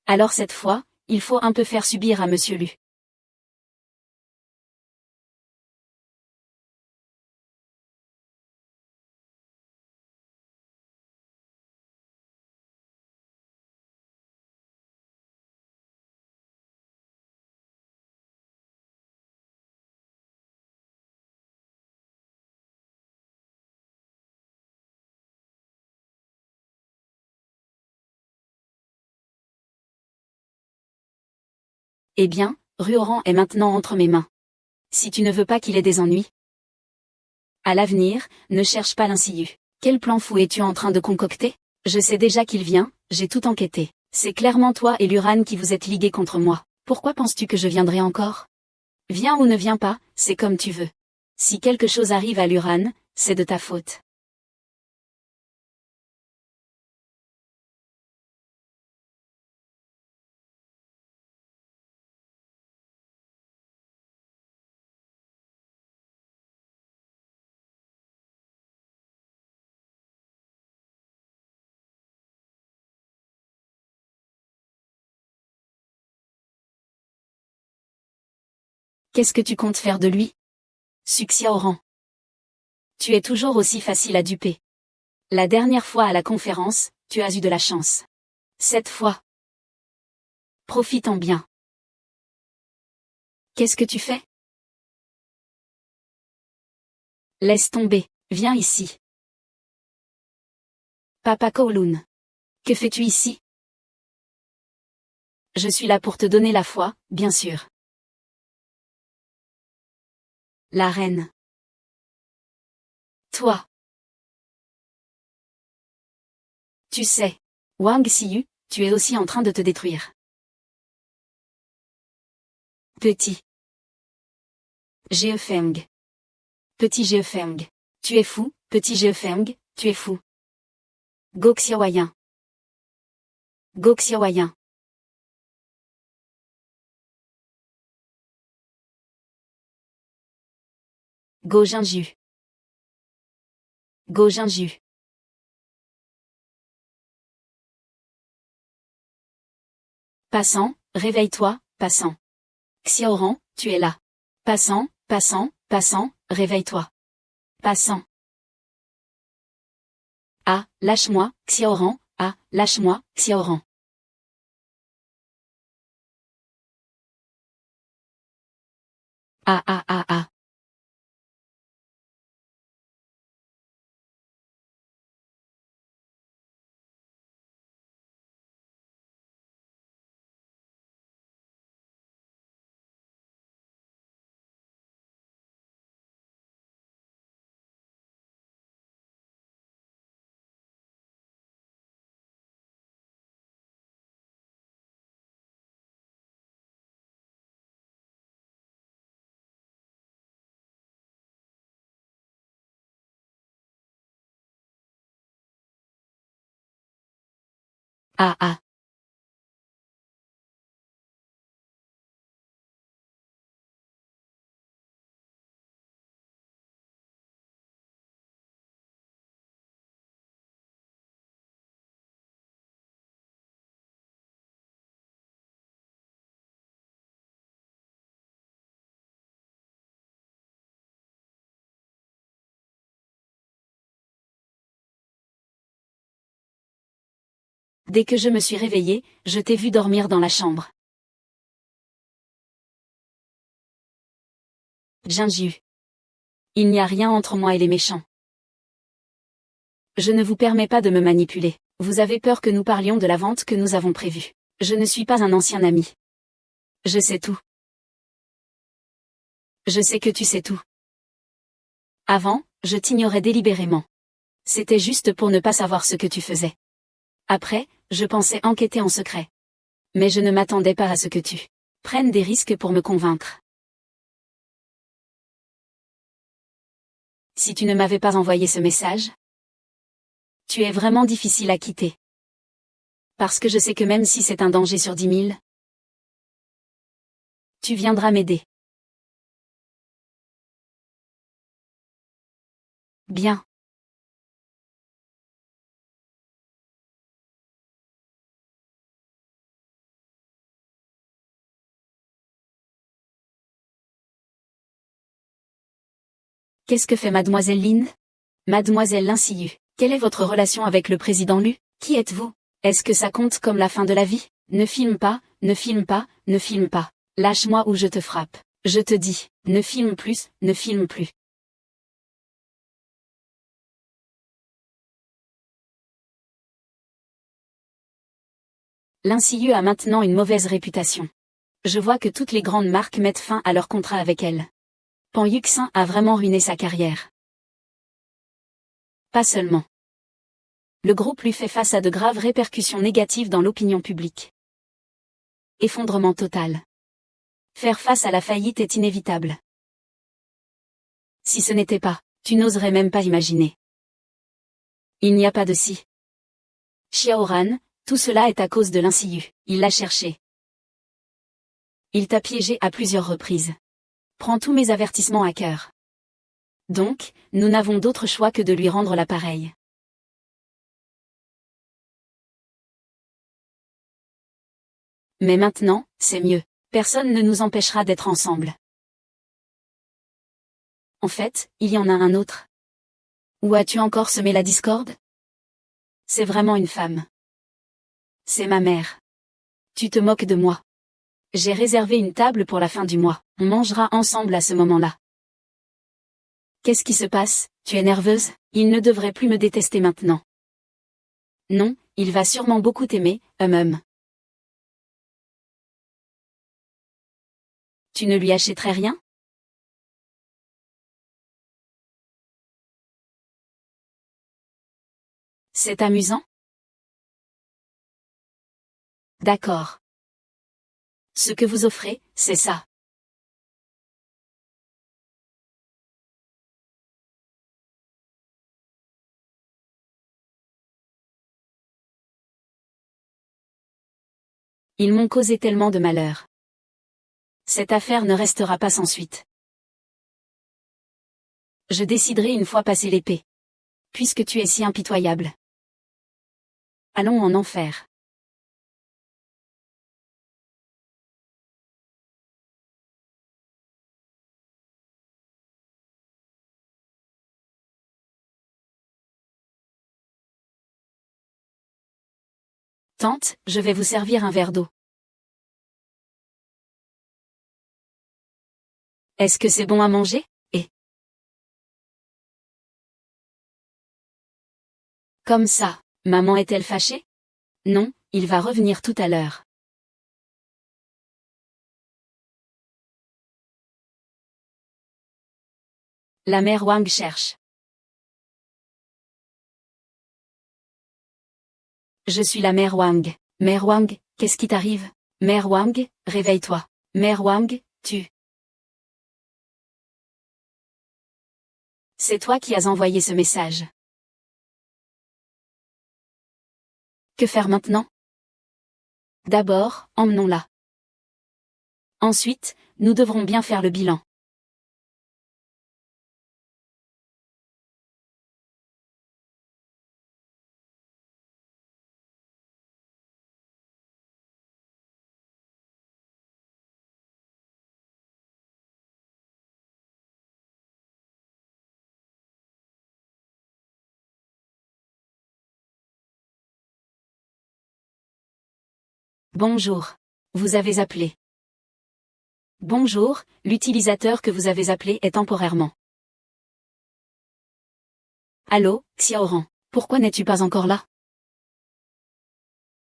Alors cette fois, il faut un peu faire subir à Monsieur Lu. Eh bien, Ruoran est maintenant entre mes mains. Si tu ne veux pas qu'il ait des ennuis. À l'avenir, ne cherche pas l'insiu. Quel plan fou es-tu en train de concocter? Je sais déjà qu'il vient, j'ai tout enquêté. C'est clairement toi et Luran qui vous êtes ligués contre moi. Pourquoi penses-tu que je viendrai encore? Viens ou ne viens pas, c'est comme tu veux. Si quelque chose arrive à Luran, c'est de ta faute. Qu'est-ce que tu comptes faire de lui? Xiaoran. Tu es toujours aussi facile à duper. La dernière fois à la conférence, tu as eu de la chance. Cette fois. Profite-en bien. Qu'est-ce que tu fais? Laisse tomber, viens ici. Papa Kowloon. Que fais-tu ici? Je suis là pour te donner la foi, bien sûr. La reine. Toi. Tu sais. Wang Xiyu, tu es aussi en train de te détruire. Petit. Feng. Petit Feng. Tu es fou, petit Feng, tu es fou. Go Xiaoyan. Go Xiaoyan. Go Jinju. Go Jinju. Passant, réveille-toi, passant. Xiaoran, tu es là. Passant, passant, passant, réveille-toi. Passant. Ah, lâche-moi, Xiaoran, ah, lâche-moi, Xiaoran. Ah ah ah ah. Ah ah. Dès que je me suis réveillée, je t'ai vu dormir dans la chambre. Jinju. Il n'y a rien entre moi et les méchants. Je ne vous permets pas de me manipuler. Vous avez peur que nous parlions de la vente que nous avons prévue. Je ne suis pas un ancien ami. Je sais tout. Je sais que tu sais tout. Avant, je t'ignorais délibérément. C'était juste pour ne pas savoir ce que tu faisais. Après, je pensais enquêter en secret. Mais je ne m'attendais pas à ce que tu prennes des risques pour me convaincre. Si tu ne m'avais pas envoyé ce message, tu es vraiment difficile à quitter. Parce que je sais que même si c'est un danger sur 10 000, tu viendras m'aider. Bien. Qu'est-ce que fait Mademoiselle Lin? Mademoiselle Linciu, quelle est votre relation avec le président Lu? Qui êtes-vous? Est-ce que ça compte comme la fin de la vie? Ne filme pas, ne filme pas, ne filme pas. Lâche-moi ou je te frappe. Je te dis, ne filme plus, ne filme plus. Linciu a maintenant une mauvaise réputation. Je vois que toutes les grandes marques mettent fin à leur contrat avec elle. Pan Yuxin a vraiment ruiné sa carrière. Pas seulement. Le groupe lui fait face à de graves répercussions négatives dans l'opinion publique. Effondrement total. Faire face à la faillite est inévitable. Si ce n'était pas, tu n'oserais même pas imaginer. Il n'y a pas de si. Xiaoran, tout cela est à cause de Linciu. Il l'a cherché. Il t'a piégé à plusieurs reprises. Prends tous mes avertissements à cœur. Donc, nous n'avons d'autre choix que de lui rendre l'appareil. Mais maintenant, c'est mieux. Personne ne nous empêchera d'être ensemble. En fait, il y en a un autre. Ou as-tu encore semé la discorde? C'est vraiment une femme. C'est ma mère. Tu te moques de moi. J'ai réservé une table pour la fin du mois. On mangera ensemble à ce moment-là. Qu'est-ce qui se passe? Tu es nerveuse? Il ne devrait plus me détester maintenant. Non, il va sûrement beaucoup t'aimer, Tu ne lui achèterais rien? C'est amusant? D'accord. Ce que vous offrez, c'est ça. Ils m'ont causé tellement de malheur. Cette affaire ne restera pas sans suite. Je déciderai une fois passé l'épée. Puisque tu es si impitoyable. Allons en enfer. Tante, je vais vous servir un verre d'eau. Est-ce que c'est bon à manger? Comme ça, maman est-elle fâchée? Non, il va revenir tout à l'heure. La mère Wang cherche. Je suis la mère Wang. Mère Wang, qu'est-ce qui t'arrive? Mère Wang, réveille-toi. Mère Wang, C'est toi qui as envoyé ce message. Que faire maintenant? D'abord, emmenons-la. Ensuite, nous devrons bien faire le bilan. Bonjour. Vous avez appelé. Bonjour, l'utilisateur que vous avez appelé est temporairement. Allô, Xiaoran. Pourquoi n'es-tu pas encore là?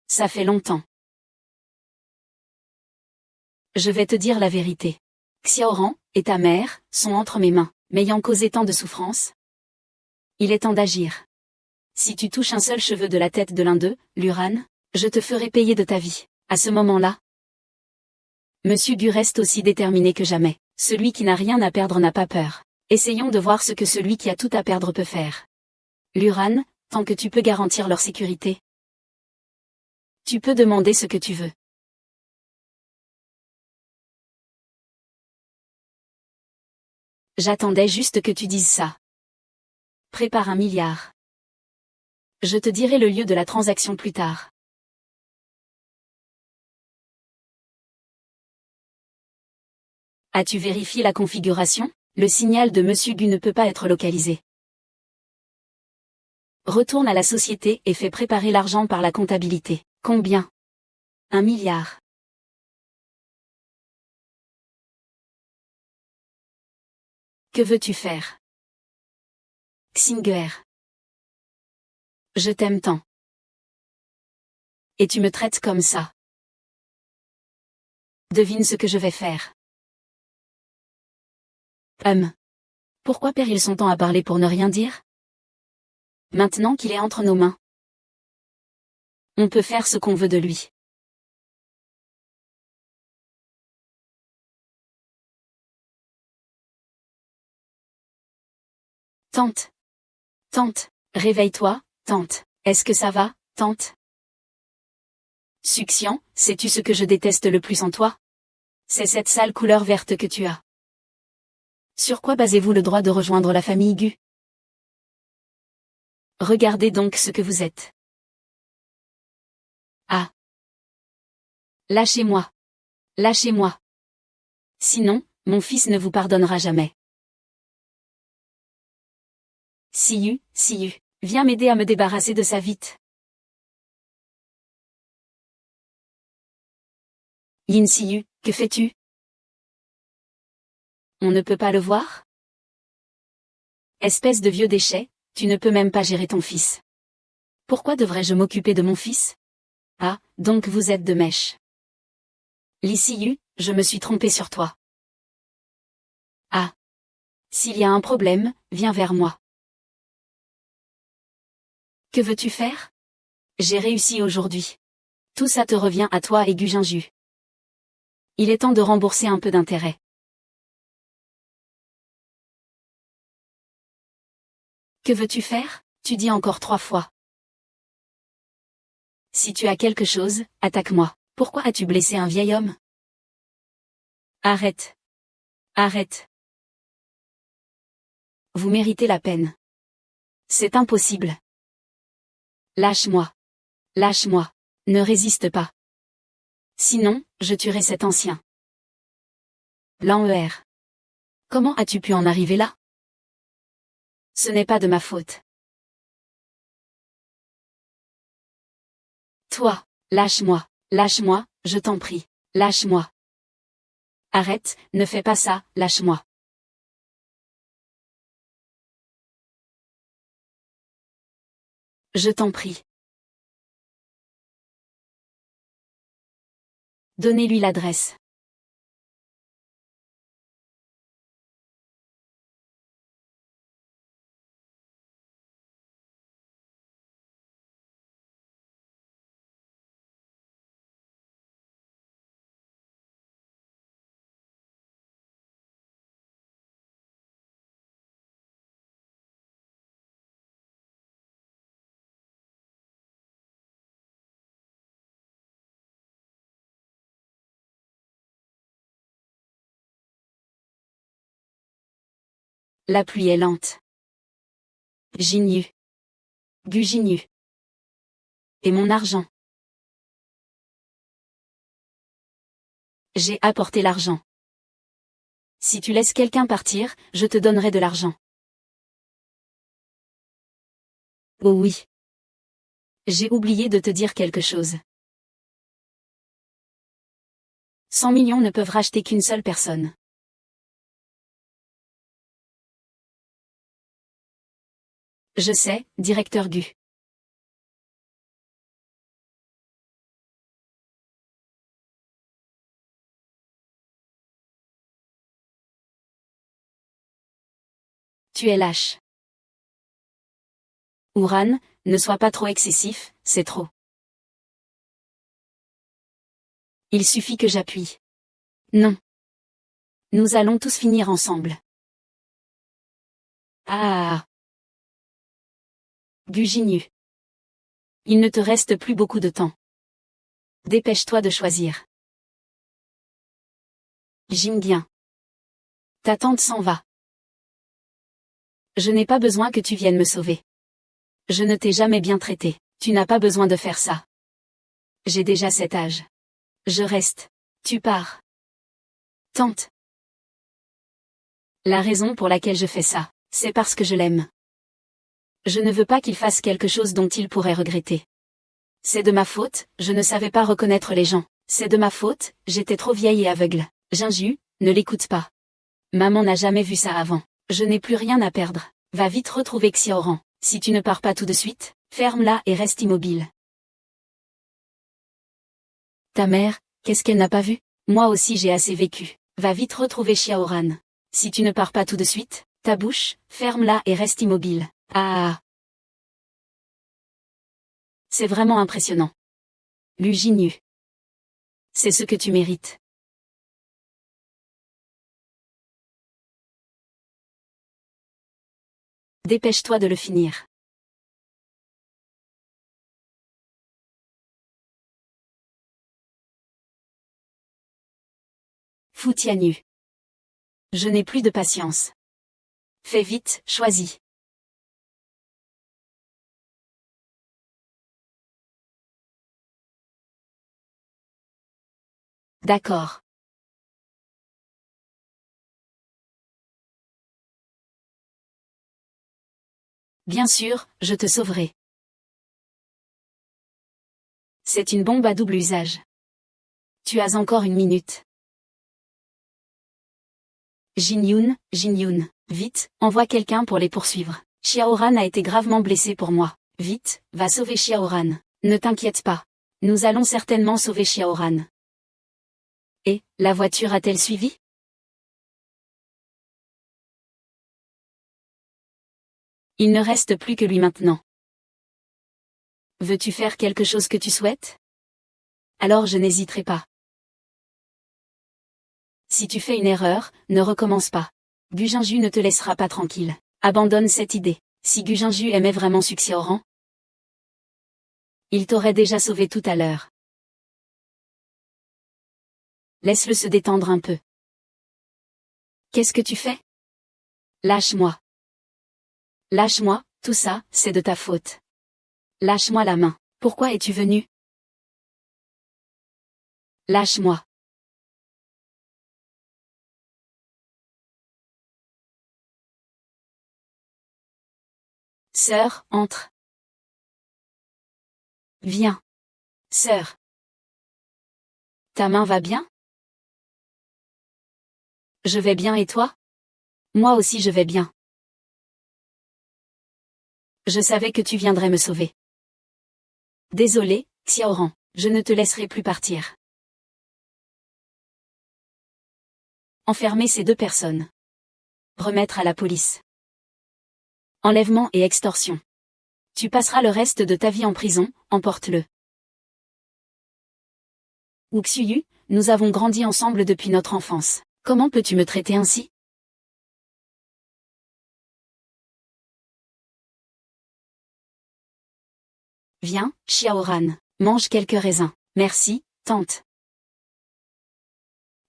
Ça fait longtemps. Je vais te dire la vérité. Xiaoran, et ta mère, sont entre mes mains, m'ayant causé tant de souffrance. Il est temps d'agir. Si tu touches un seul cheveu de la tête de l'un d'eux, Luran, je te ferai payer de ta vie. À ce moment-là, Monsieur Gu reste aussi déterminé que jamais. Celui qui n'a rien à perdre n'a pas peur. Essayons de voir ce que celui qui a tout à perdre peut faire. Luran, tant que tu peux garantir leur sécurité. Tu peux demander ce que tu veux. J'attendais juste que tu dises ça. Prépare 1 milliard. Je te dirai le lieu de la transaction plus tard. As-tu vérifié la configuration? Le signal de Monsieur Gu ne peut pas être localisé. Retourne à la société et fais préparer l'argent par la comptabilité. Combien? 1 milliard. Que veux-tu faire? Xinger. Je t'aime tant. Et tu me traites comme ça. Devine ce que je vais faire. Pourquoi perd-il son temps à parler pour ne rien dire? Maintenant qu'il est entre nos mains. On peut faire ce qu'on veut de lui. Tante. Tante, réveille-toi, tante. Est-ce que ça va, tante? Succion, sais-tu ce que je déteste le plus en toi? C'est cette sale couleur verte que tu as. Sur quoi basez-vous le droit de rejoindre la famille Gu? Regardez donc ce que vous êtes. Ah. Lâchez-moi. Lâchez-moi. Sinon, mon fils ne vous pardonnera jamais. Siyu, viens m'aider à me débarrasser de ça vite. Lin Siyu, que fais-tu? On ne peut pas le voir? Espèce de vieux déchet, tu ne peux même pas gérer ton fils. Pourquoi devrais-je m'occuper de mon fils? Ah, donc vous êtes de mèche. Li Siyu, je me suis trompé sur toi. Ah. S'il y a un problème, viens vers moi. Que veux-tu faire? J'ai réussi aujourd'hui. Tout ça te revient à toi et Gu Jinju. Il est temps de rembourser un peu d'intérêt. Que veux-tu faire? Tu dis encore 3 fois. Si tu as quelque chose, attaque-moi. Pourquoi as-tu blessé un vieil homme? Arrête. Arrête. Vous méritez la peine. C'est impossible. Lâche-moi. Lâche-moi. Ne résiste pas. Sinon, je tuerai cet ancien. L'An-ER. Comment as-tu pu en arriver là? Ce n'est pas de ma faute. Toi, lâche-moi, lâche-moi, je t'en prie, lâche-moi. Arrête, ne fais pas ça, lâche-moi. Je t'en prie. Donnez-lui l'adresse. La pluie est lente. Jinyu. Gu Jinyu. Et mon argent. J'ai apporté l'argent. Si tu laisses quelqu'un partir, je te donnerai de l'argent. Oh oui. J'ai oublié de te dire quelque chose. 100 millions ne peuvent racheter qu'une seule personne. Je sais, directeur Gu. Tu es lâche. Uran, ne sois pas trop excessif, c'est trop. Il suffit que j'appuie. Non. Nous allons tous finir ensemble. Ah. Gu Jinyu. Il ne te reste plus beaucoup de temps. Dépêche-toi de choisir. Jingyun. Ta tante s'en va. Je n'ai pas besoin que tu viennes me sauver. Je ne t'ai jamais bien traité. Tu n'as pas besoin de faire ça. J'ai déjà cet âge. Je reste. Tu pars. Tante. La raison pour laquelle je fais ça, c'est parce que je l'aime. Je ne veux pas qu'il fasse quelque chose dont il pourrait regretter. C'est de ma faute, je ne savais pas reconnaître les gens. C'est de ma faute, j'étais trop vieille et aveugle. Jinju, ne l'écoute pas. Maman n'a jamais vu ça avant. Je n'ai plus rien à perdre. Va vite retrouver Xiaoran. Si tu ne pars pas tout de suite, ferme-la et reste immobile. Ta mère, qu'est-ce qu'elle n'a pas vu? Moi aussi j'ai assez vécu. Va vite retrouver Xiaoran. Si tu ne pars pas tout de suite, ta bouche, ferme-la et reste immobile. Ah. C'est vraiment impressionnant. Lu Jinyu. C'est ce que tu mérites. Dépêche-toi de le finir. Fu Tianyu. Je n'ai plus de patience. Fais vite, choisis. D'accord. Bien sûr, je te sauverai. C'est une bombe à double usage. Tu as encore une minute. Jin Yun, vite, envoie quelqu'un pour les poursuivre. Xiaoran a été gravement blessé pour moi. Vite, va sauver Xiaoran. Ne t'inquiète pas. Nous allons certainement sauver Xiaoran. Et, la voiture a-t-elle suivi? Il ne reste plus que lui maintenant. Veux-tu faire quelque chose que tu souhaites? Alors je n'hésiterai pas. Si tu fais une erreur, ne recommence pas. Gu Jinju ne te laissera pas tranquille. Abandonne cette idée. Si Gu Jinju aimait vraiment Xiaoran, il t'aurait déjà sauvé tout à l'heure. Laisse-le se détendre un peu. Qu'est-ce que tu fais? Lâche-moi. Lâche-moi, tout ça, c'est de ta faute. Lâche-moi la main. Pourquoi es-tu venu? Lâche-moi. Sœur, entre. Viens. Sœur. Ta main va bien? Je vais bien et toi? Moi aussi je vais bien. Je savais que tu viendrais me sauver. Désolé, Xiaoran, je ne te laisserai plus partir. Enfermer ces deux personnes. Remettre à la police. Enlèvement et extorsion. Tu passeras le reste de ta vie en prison, emporte-le. Wuxiyu, nous avons grandi ensemble depuis notre enfance. Comment peux-tu me traiter ainsi? Viens, Xiaoran, mange quelques raisins. Merci, tante.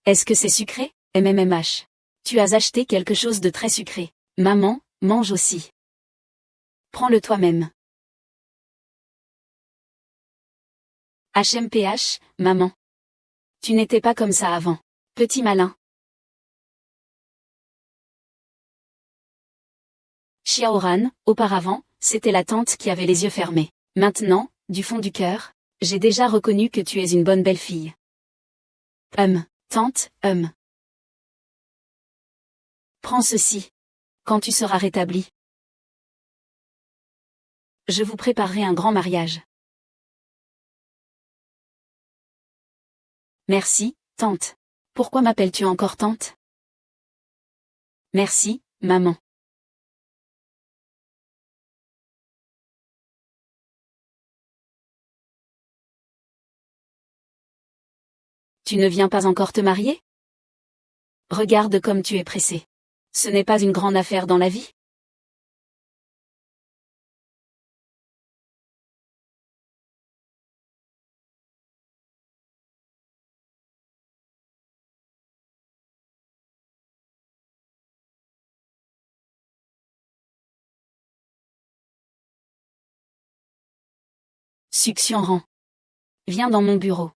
Est-ce que c'est sucré? MMMH. Tu as acheté quelque chose de très sucré. Maman, mange aussi. Prends-le toi-même. HMPH, maman. Tu n'étais pas comme ça avant. Petit malin. Xiaoran, auparavant, c'était la tante qui avait les yeux fermés. Maintenant, du fond du cœur, j'ai déjà reconnu que tu es une bonne belle-fille. Tante, Prends ceci. Quand tu seras rétabli, je vous préparerai un grand mariage. Merci, tante. Pourquoi m'appelles-tu encore tante? Merci, maman. Tu ne viens pas encore te marier? Regarde comme tu es pressé. Ce n'est pas une grande affaire dans la vie? Succion rang. Viens dans mon bureau.